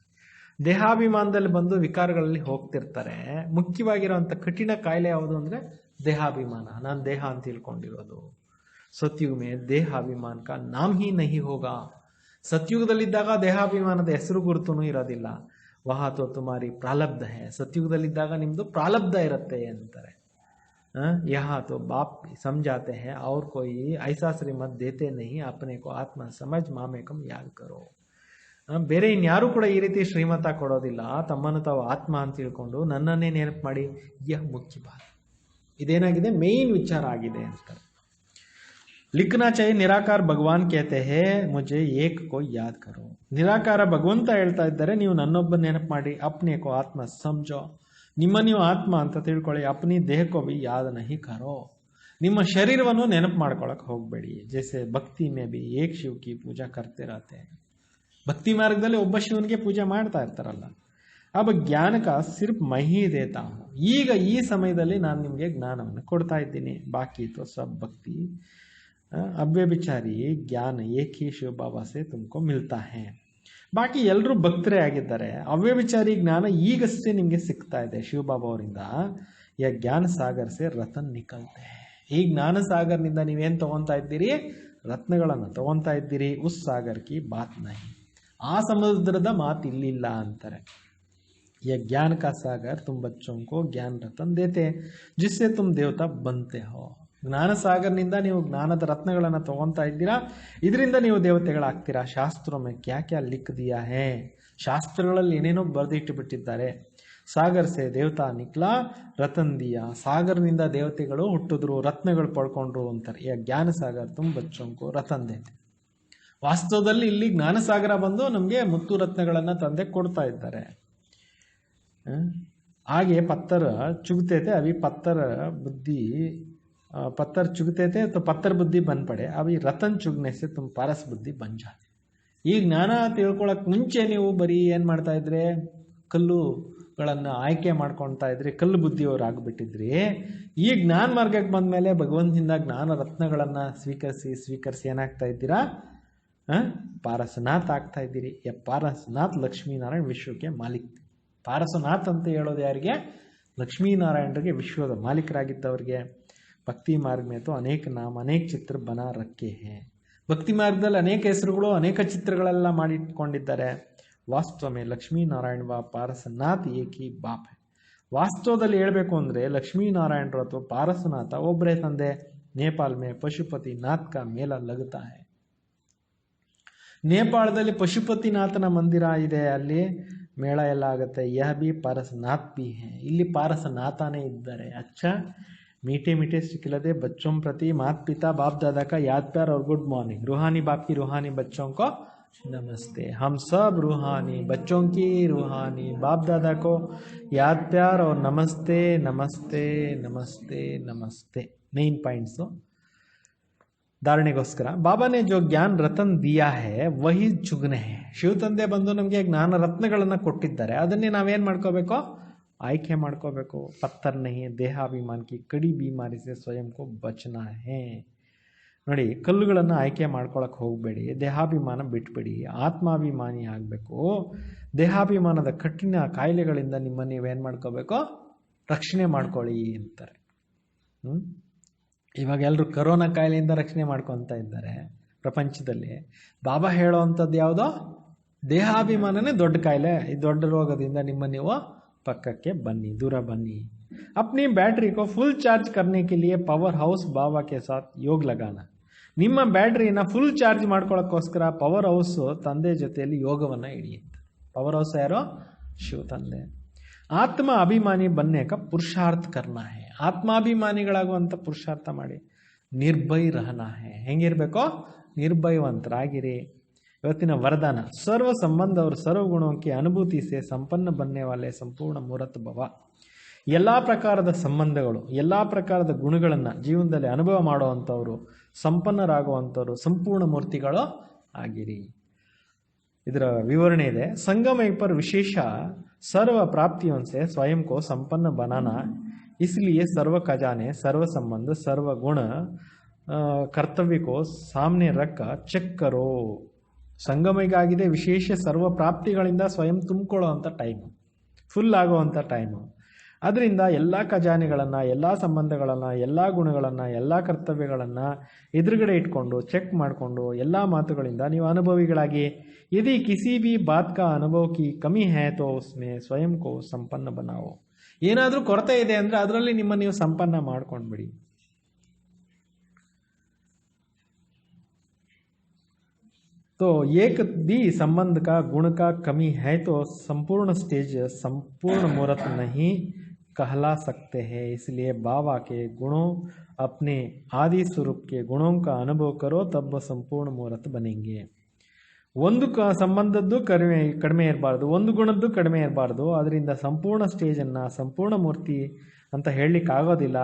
ದೇಹಾಭಿಮಾನದಲ್ಲಿ ಬಂದು ವಿಕಾರಗಳಲ್ಲಿ ಹೋಗ್ತಿರ್ತಾರೆ. ಮುಖ್ಯವಾಗಿರುವಂಥ ಕಠಿಣ ಕಾಯಿಲೆ ಯಾವುದು ಅಂದರೆ ದೇಹಾಭಿಮಾನ. ನಾನು ದೇಹ ಅಂತ ತಿಳ್ಕೊಂಡಿರೋದು. ಸತ್ಯುಗ ಮೇ ದೇಹಾಭಿಮಾನ ಕಾ ನಾಮ್ ಹಿ ನಹಿ ಹೋಗ. ಸತ್ಯುಗದಲ್ಲಿದ್ದಾಗ ದೇಹಾಭಿಮಾನದ ಹೆಸರು ಗುರುತೂ ಇರೋದಿಲ್ಲ. ವಹಾ ತೋ ತುಮಾರಿ ಪ್ರಾಲಬ್ಧ ಹೇ. ಸತ್ಯುಗದಲ್ಲಿದ್ದಾಗ ನಿಮ್ಮದು ಪ್ರಾಲಬ್ಧ ಇರುತ್ತೆ ಅಂತಾರೆ. यहाँ तो बाप समझाते हैं और कोई ऐसा श्रीमत देते नहीं, अपने को आत्मा समझ मामेकम याद करो. ಬೇರೆ ಇನ್ಯಾರೂ ಕೂಡ ಈ ರೀತಿ ಶ್ರೀಮತ ಕೊಡೋದಿಲ್ಲ. ತಮ್ಮನ್ನು ತಾವು ಆತ್ಮ ಅಂತ ತಿಳ್ಕೊಂಡು ನನ್ನನ್ನೇ ನೆನಪು ಮಾಡಿ, ಯಹ ಮುಖ್ಯ ಬಾತ್. ಇದೇನಾಗಿದೆ? ಮೇನ್ ವಿಚಾರ ಆಗಿದೆ ಅಂತಾರೆ. ಲಿಖನಾ ಚಾಹಿ ನಿರಾಕಾರ ಭಗವಾನ್ ಕೇತೆ ಹೇ ಮುಜೆ ಏಕ್ ಕೋ ಯಾದ್ ಕರೋ. ನಿರಾಕಾರ ಭಗವಂತ ಹೇಳ್ತಾ ಇದ್ದಾರೆ, ನೀವು ನನ್ನೊಬ್ಬ ನೆನಪು ಮಾಡಿ. ಅಪ್ನೆ ಕೋ ಆತ್ಮ ಸಮಜೋ. ನಿಮ್ಮ ನೀವು ಆತ್ಮ ಅಂತ ತಿಳ್ಕೊಳ್ಳಿ. ಅಪ್ನಿ ದೇಹಕ್ಕೋ ಬಿ ಯಾದ್ ನಹಿ ಕರೋ. ನಿಮ್ಮ ಶರೀರವನ್ನು ನೆನಪು ಮಾಡ್ಕೊಳಕ್ ಹೋಗಬೇಡಿ. ಜೈಸೆ ಭಕ್ತಿ ಮೇ ಬಿ ಏಕ್ ಶಿವ ಕಿ ಪೂಜಾ ಕರ್ತೆ रहते हैं. ಭಕ್ತಿ ಮಾರ್ಗದಲ್ಲಿ ಒಬ್ಬ ಶಿವನಿಗೆ ಪೂಜೆ ಮಾಡ್ತಾ ಇರ್ತಾರಲ್ಲ. ಅಬ ಜ್ಞಾನಕ ಸಿರ್ಫ್ ಮಹಿ ದೇತಾ ಹೂಂ. ಈಗ ಈ ಸಮಯದಲ್ಲಿ ನಾನು ನಿಮಗೆ ಜ್ಞಾನವನ್ನು ಕೊಡ್ತಾ ಇದ್ದೀನಿ. ಬಾಕಿ ತೋ ಸಬ್ ಭಕ್ತಿ ಅವ್ಯಭಿಚಾರಿ ಜ್ಞಾನ ಏಕ್ ಹಿ ಶಿವ ಬಾಬಾ ಸೆ ತುಮಕೋ ಮಿಲ್ತಾ ಹೇ. ಬಾಕಿ ಎಲ್ಲರೂ ಭಕ್ತರೇ ಆಗಿದ್ದಾರೆ. ಅವ್ಯಭಿಚಾರಿ ಜ್ಞಾನ ಈಗಷ್ಟೇ ನಿಮಗೆ ಸಿಗ್ತಾ ಇದೆ ಶಿವಬಾಬಾ ಅವರಿಂದ. ಯ ಜ್ಞಾನ ಸಾಗರ್ ಸೆ ರತನ್ ನಿಕಲ್ತೆ. ಈ ಜ್ಞಾನ ಸಾಗರ್ನಿಂದ ನೀವೇನು ತಗೊತಾ ಇದ್ದೀರಿ? ರತ್ನಗಳನ್ನು ತಗೊತಾ ಇದ್ದೀರಿ. ಉಸ್ ಸಾಗರ್ ಕಿ ಬಾತ್ ನಹಿ. ಆ ಸಮುದ್ರದ ಮಾತು ಇಲ್ಲಿಲ್ಲ ಅಂತಾರೆ. ಯ ಜ್ಞಾನ ಕಾ ಸಾಗರ್ ತುಮ್ ಬಚ್ಚೋಂ ಕೋ ಜ್ಞಾನ ರತನ್ ದೇತೆ ಜಿಸ್ಸೆ ತುಮ್ ದೇವತಾ ಬಂತೆ ಹೋ. ಜ್ಞಾನ ಸಾಗರ್ನಿಂದ ನೀವು ಜ್ಞಾನದ ರತ್ನಗಳನ್ನು ತಗೊತಾ ಇದ್ದೀರಾ, ಇದರಿಂದ ನೀವು ದೇವತೆಗಳಾಗ್ತೀರಾ. ಶಾಸ್ತ್ರ ಮೇ ಕ್ಯಾ ಕ್ಯಾ ಲಿಖ್ ದಿಯಾ ಹೇ. ಶಾಸ್ತ್ರಗಳಲ್ಲಿ ಏನೇನೋ ಬರೆದಿಟ್ಟು ಬಿಟ್ಟಿದ್ದಾರೆ. ಸಾಗರ್ ಸೆ ದೇವತಾ ನಿಕ್ಲಾ ರತನ್ ದಿಯಾ. ಸಾಗರ್ನಿಂದ ದೇವತೆಗಳು ಹುಟ್ಟಿದ್ರು, ರತ್ನಗಳು ಪಡ್ಕೊಂಡ್ರು ಅಂತಾರೆ. ಯ ಜ್ಞಾನ ಸಾಗರ್ ತುಮ್ ಬಚ್ಚೋಂ ಕೋ ರತನ್ ದೇತೆ. ವಾಸ್ತವದಲ್ಲಿ ಇಲ್ಲಿ ಜ್ಞಾನಸಾಗರ ಬಂದು ನಮಗೆ ಮುತ್ತು ರತ್ನಗಳನ್ನು ತಂದೆ ಕೊಡ್ತಾ ಇದ್ದಾರೆ. ಹಾಗೆ ಪತ್ತರ ಚುಗತೇತೆ ಅವಿ ಪತ್ತರ ಬುದ್ಧಿ ಪತ್ತರ ಚುಗತೇತೆ तो ಪತ್ತರ ಬುದ್ಧಿ ಬನ್ ಪಡೆ ಅವಿ ರತನ್ ಚುಗ್ನೆ ಸೆ ತುಮ್ ಪಾರಸ್ ಬುದ್ಧಿ ಬನ್ ಜಾತೆ. ಈ ಜ್ಞಾನ ತಿಳ್ಕೊಳಕ್ ಮುಂಚೆ ನೀವು ಬರೀ ಏನು ಮಾಡ್ತಾ ಇದ್ರೆ? ಕಲ್ಲುಗಳನ್ನು ಆಯ್ಕೆ ಮಾಡ್ಕೊಳ್ತಾ ಇದ್ರಿ, ಕಲ್ಲು ಬುದ್ಧಿಯವರು ಆಗಿಬಿಟ್ಟಿದ್ರಿ. ಈ ಜ್ಞಾನ ಮಾರ್ಗಕ್ಕೆ ಬಂದ ಮೇಲೆ ಭಗವಂತನಿಂದ ಜ್ಞಾನ ರತ್ನಗಳನ್ನು ಸ್ವೀಕರಿಸಿ ಏನಾಗ್ತಾ ಇದ್ದೀರಾ? ಪಾರಸನಾಥ್ ಆಗ್ತಾ ಇದ್ದೀರಿ. ಪಾರಸನಾಥ್ ಲಕ್ಷ್ಮೀನಾರಾಯಣ ವಿಶ್ವಕ್ಕೆ ಮಾಲೀಕ್. ಪಾರಸನಾಥ್ ಅಂತ ಹೇಳೋದು ಯಾರಿಗೆ? ಲಕ್ಷ್ಮೀನಾರಾಯಣರಿಗೆ, ವಿಶ್ವದ ಮಾಲೀಕರಾಗಿದ್ದವರಿಗೆ. ಭಕ್ತಿ ಮಾರ್ಗ में तो ಅನೇಕ ನಾಮ ಅನೇಕ ಚಿತ್ರ ಬನಾ ರखे हैं ಭಕ್ತಿ ಮಾರ್ಗದಲ್ಲಿ ಅನೇಕ ಹೆಸರುಗಳು ಅನೇಕ ಚಿತ್ರಗಳೆಲ್ಲ ಮಾಡಿಟ್ಕೊಂಡಿದ್ದಾರೆ ವಾಸ್ತವ ಲಕ್ಷ್ಮೀನಾರಾಯಣ ವ ಪಾರಸನಾಥ್ ಏಕಿ ಬಾಪ್ ವಾಸ್ತವದಲ್ಲಿ ಹೇಳಬೇಕು ಅಂದರೆ ಲಕ್ಷ್ಮೀನಾರಾಯಣರು ಅಥವಾ ಪಾರಸನಾಥ ಒಬ್ಬರೇ ತಂದೆ ನೇಪಾಳ ಮೇ ಪಶುಪತಿನಾಥ್ ಕಾ ಮೇಳ ಲಗತಾ है ನೇಪಾಳದಲ್ಲಿ ಪಶುಪತಿನಾಥನ ಮಂದಿರ ಇದೆ ಅಲ್ಲಿ ಮೇಳ ಎಲ್ಲ ಆಗುತ್ತೆ ಯಹ ಬಿ ಪಾರಸನಾಥ್ ಬಿ है ಇಲ್ಲಿ ಪಾರಸನಾಥನೇ ಇದ್ದಾರೆ अच्छा मीठे मीठे सिखलते बच्चों प्रति माता पिता बाप दादा का याद प्यार और गुड मॉर्निंग रूहानी बाप की रूहानी बच्चों को नमस्ते हम सब रूहानी बच्चों की रूहानी बाप दादा को याद प्यार और नमस्ते नमस्ते नमस्ते नमस्ते 9 पॉइंट्स धारणेಗೋಸ್ಕರ बाबा ने जो ज्ञान रत्न दिया है वही चुगने है ಶಿವ ತಂದೆ ಬಂದು ನಮಗೆ ಜ್ಞಾನ ರತ್ನಗಳನ್ನು ಕೊಟ್ಟಿದ್ದಾರೆ ಅದನ್ನೇ ನಾವೇನು ಮಾಡ್ಕೋಬೇಕು ಆಯ್ಕೆ ಮಾಡ್ಕೋಬೇಕು ಪತ್ತರ್ ನಹಿ ದೇಹಾಭಿಮಾನ ಕಿ ಕಡಿ ಬಿಮಾರಿ ಸೆ ಸ್ವಯಂ ಕೋ ಬಚನಾ ಹೇ ನೋಡಿ ಕಲ್ಲುಗಳನ್ನು ಆಯ್ಕೆ ಮಾಡ್ಕೊಳಕ್ಕೆ ಹೋಗಬೇಡಿ ದೇಹಾಭಿಮಾನ ಬಿಟ್ಬಿಡಿ ಆತ್ಮಾಭಿಮಾನಿ ಆಗಬೇಕು ದೇಹಾಭಿಮಾನದ ಕಠಿಣ ಕಾಯಿಲೆಗಳಿಂದ ನಿಮ್ಮನ್ನು ನೀವೇನು ಮಾಡ್ಕೋಬೇಕು ರಕ್ಷಣೆ ಮಾಡ್ಕೊಳ್ಳಿ ಅಂತಾರೆ ಇವಾಗ ಎಲ್ಲರೂ ಕರೋನಾ ಕಾಯಿಲೆಯಿಂದ ರಕ್ಷಣೆ ಮಾಡ್ಕೊತಾ ಇದ್ದಾರೆ ಪ್ರಪಂಚದಲ್ಲಿ ಬಾಬಾ ಹೇಳೋ ಅಂಥದ್ದು ಯಾವುದೋ ದೇಹಾಭಿಮಾನನೇ ದೊಡ್ಡ ಕಾಯಿಲೆ ಈ ದೊಡ್ಡ ರೋಗದಿಂದ ನಿಮ್ಮ ನೀವು पक्के बन्नी दूर बन्नी अपनी बैटरी को फुल चार्ज करने के लिए पावर हाउस बाबा के साथ योग लगाना ನಿಮ್ಮ ಬ್ಯಾಟರಿನ ಫುಲ್ ಚಾರ್ಜ್ ಮಾಡ್ಕೊಳ್ಳೋಕ್ಕೋಸ್ಕರ ಪವರ್ ಹೌಸ್ ತಂದೆ ಜೊತೆಯಲ್ಲಿ ಯೋಗವನ್ನು ಹಿಡಿಯುತ್ತೆ ಪವರ್ ಹೌಸ್ ಯಾರೋ ಶಿವ ತಂದೆ ಆತ್ಮ ಅಭಿಮಾನಿ ಬನ್ನೇಕ ಪುರುಷಾರ್ಥ ಕರ್ನಾ ಹೇ ಆತ್ಮಾಭಿಮಾನಿಗಳಾಗುವಂಥ ಪುರುಷಾರ್ಥ ಮಾಡಿ ನಿರ್ಭಯ ರಹನಾ ಹೇ ಹೆಂಗಿರಬೇಕೋ ನಿರ್ಭಯವಂತರಾಗಿರಿ ಇವತ್ತಿನ ವರದಾನ ಸರ್ವ ಸಂಬಂಧ और सर्व गुणों की अनुभूति से संपन्न बनने वाले संपूर्ण मूर्त भव ಎಲ್ಲ ಪ್ರಕಾರದ ಸಂಬಂಧಗಳು ಎಲ್ಲ ಪ್ರಕಾರದ ಗುಣಗಳನ್ನು ಜೀವನದಲ್ಲಿ ಅನುಭವ ಮಾಡುವಂಥವರು ಸಂಪನ್ನರಾಗುವಂಥವರು ಸಂಪೂರ್ಣ ಮೂರ್ತಿಗಳು ಆಗಿರಿ ಇದರ ವಿವರಣೆ ಇದೆ संगम पर विशेष सर्व प्राप्तियों से स्वयं को संपन्न बनाना इसलिए सर्व खजाने सर्व संबंध सर्व गुण कर्तव्य को सामने रख ಚೆಕ್ करो ಸಂಗಮಿಗಾಗಿದೆ ವಿಶೇಷ ಸರ್ವ ಪ್ರಾಪ್ತಿಗಳಿಂದ ಸ್ವಯಂ ತುಂಬಿಕೊಳ್ಳೋ ಅಂಥ ಟೈಮು ಫುಲ್ ಆಗುವಂಥ ಟೈಮು ಅದರಿಂದ ಎಲ್ಲ ಖಜಾನೆಗಳನ್ನು ಎಲ್ಲ ಸಂಬಂಧಗಳನ್ನು ಎಲ್ಲ ಗುಣಗಳನ್ನು ಎಲ್ಲ ಕರ್ತವ್ಯಗಳನ್ನು ಎದುರುಗಡೆ ಇಟ್ಕೊಂಡು ಚೆಕ್ ಮಾಡಿಕೊಂಡು ಎಲ್ಲ ಮಾತುಗಳಿಂದ ನೀವು ಅನುಭವಿಗಳಾಗಿ ಯದಿ ಕಿಸಿ ಬಿ ಬಾತ್ ಕಾ ಅನುಭವ ಕಿ ಕಮಿ ಹೈ ತೋ ಉಸ್ಮೆ ಸ್ವಯಂ ಕೋ ಸಂಪನ್ನ ಬನಾವೋ ಏನಾದರೂ ಕೊರತೆ ಇದೆ ಅಂದರೆ ಅದರಲ್ಲಿ ನಿಮ್ಮ ನೀವು ಸಂಪನ್ನ ಮಾಡ್ಕೊಂಡ್ಬಿಡಿ तो एक भी संबंध का गुण का कमी है तो संपूर्ण स्टेज संपूर्ण मूर्त नहीं कहला सकते हैं इसलिए बाबा के गुणों अपने आदि स्वरूप के गुणों का अनुभव करो तब संपूर्ण मूर्त बनेंगे ಒಂದು ಸಂಬಂಧದ್ದು ಕಡಿಮೆ ಇರಬಾರ್ದು ಒಂದು ಗುಣದ್ದು ಕಡಿಮೆ ಇರಬಾರ್ದು ಅದರಿಂದ ಸಂಪೂರ್ಣ ಸ್ಟೇಜನ್ನು ಸಂಪೂರ್ಣ ಮೂರ್ತಿ ಅಂತ ಹೇಳಲಿಕ್ಕೆ ಆಗೋದಿಲ್ಲ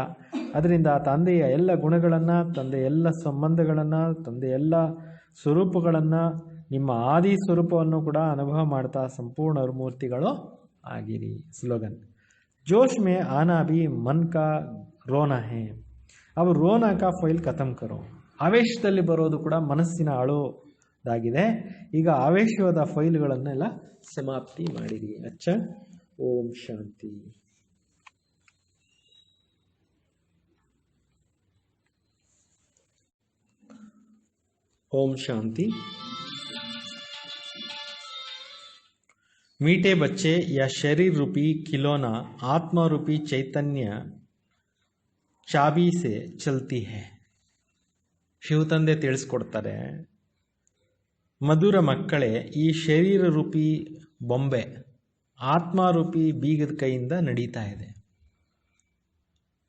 ಅದರಿಂದ ತಂದೆಯ ಎಲ್ಲ ಗುಣಗಳನ್ನು ತಂದೆಯ ಎಲ್ಲ ಸಂಬಂಧಗಳನ್ನು ತಂದೆಯ ಎಲ್ಲ ಸ್ವರೂಪಗಳನ್ನು ನಿಮ್ಮ ಆದಿ ಸ್ವರೂಪವನ್ನು ಕೂಡ ಅನುಭವ ಮಾಡ್ತಾ ಸಂಪೂರ್ಣ ಮೂರ್ತಿಗಳು ಆಗಿರಿ ಸ್ಲೋಗನ್ जोश में आना भी मन का रोना है अब रोना का ಫೈಲ್ ಖತಮ್ ಕರೋ ಆವೇಶದಲ್ಲಿ ಬರೋದು ಕೂಡ ಮನಸ್ಸಿನ ಅಳೋದಾಗಿದೆ ಈಗ ಆವೇಶವಾದ ಫೈಲ್ಗಳನ್ನೆಲ್ಲ ಸಮಾಪ್ತಿ ಮಾಡಿರಿ ಅಚ್ಚ ಓಂ ಶಾಂತಿ ओम शांति मीठे बच्चे या शरीर रूपी खिलौना आत्मा रूपी चैतन्य चाबी से चलती है ಶಿವ ತಂದೆ ತಿಳಿಸ್ಕೊಡ್ತಾರೆ ಮಧುರ ಮಕ್ಕಳೇ ಈ ಶರೀರ ರೂಪಿ ಬೊಂಬೆ ಆತ್ಮಾರೂಪಿ ಬೀಗದ ಕೈಯಿಂದ ನಡೀತಾ ಇದೆ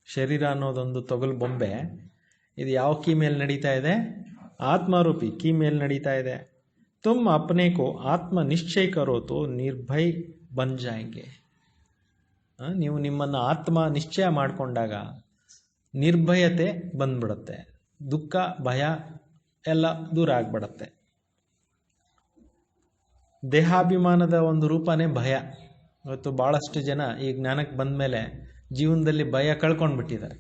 ಶರೀರ ಅನ್ನೋದೊಂದು ತೊಗಲು ಬೊಂಬೆ ಇದು ಯಾವ ಕೀ ಮೇಲೆ ನಡೀತಾ ಇದೆ आत्मारूपी की मेल नड़ीता है तुम अपने को आत्म निश्चय करो तो निर्भय बन जाएंगे ನೀವು ನಿಮ್ಮನ್ನು ಆತ್ಮ ನಿಶ್ಚಯ ಮಾಡಿಕೊಂಡಾಗ ನಿರ್ಭಯತೆ ಬಂದ್ಬಿಡುತ್ತೆ ದುಃಖ ಭಯ ಎಲ್ಲ ದೂರ ಆಗಿಬಿಡುತ್ತೆ ದೇಹಾಭಿಮಾನದ ಒಂದು ರೂಪನೇ ಭಯ ಇವತ್ತು ಭಾಳಷ್ಟು ಜನ ಈ ಜ್ಞಾನಕ್ಕೆ ಬಂದ ಮೇಲೆ ಜೀವನದಲ್ಲಿ ಭಯ ಕಳ್ಕೊಂಡ್ಬಿಟ್ಟಿದ್ದಾರೆ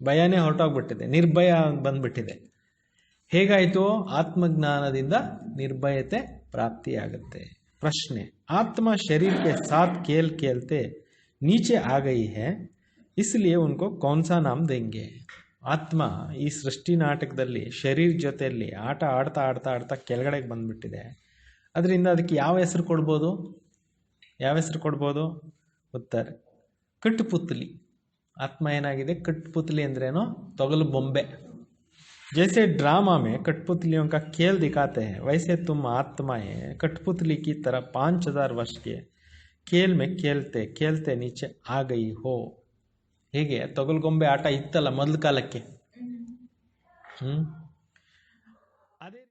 ಭಯನೇ ಹೊರಟೋಗ್ಬಿಟ್ಟಿದೆ ನಿರ್ಭಯ ಬಂದ್ಬಿಟ್ಟಿದೆ ಹೇಗಾಯಿತು ಆತ್ಮಜ್ಞಾನದಿಂದ ನಿರ್ಭಯತೆ ಪ್ರಾಪ್ತಿಯಾಗುತ್ತೆ प्रश्न आत्मा शरीर के साथ खेल खेलते नीचे आ गई है इसलिए उनको कौन सा नाम देंगे ಆತ್ಮ ಈ ಸೃಷ್ಟಿ ನಾಟಕದಲ್ಲಿ ಶರೀರ ಜೊತೆಯಲ್ಲಿ ಆಟ ಆಡ್ತಾ ಆಡ್ತಾ ಆಡ್ತಾ ಕೆಳಗಡೆಗೆ ಬಂದ್ಬಿಟ್ಟಿದೆ. ಅದರಿಂದ ಅದಕ್ಕೆ ಯಾವ ಹೆಸರು ಕೊಡ್ಬೋದು? ಯಾವ ಹೆಸರು ಕೊಡ್ಬೋದು? ಉತ್ತರ ಕಟ್ಟುಪುತ್ಲಿ. ಆತ್ಮ ಏನಾಗಿದೆ? ಕಟ್ಟುಪುತ್ಲಿ ಅಂದ್ರೇನು? ತೊಗಲು ಬೊಂಬೆ. जैसे ड्रामा में कठपुतलियों का खेल दिखाते हैं, वैसे तुम आत्माएं कठपुतली की तरह 5000 वर्ष के खेल में खेलते खेलते नीचे आ गई हो. ಹೇಗೆ ತೊಗಲ್ಗೊಂಬೆ ಆಟ ಇತ್ತಲ್ಲ ಮೊದಲ ಕಾಲಕ್ಕೆ. ಅದೇ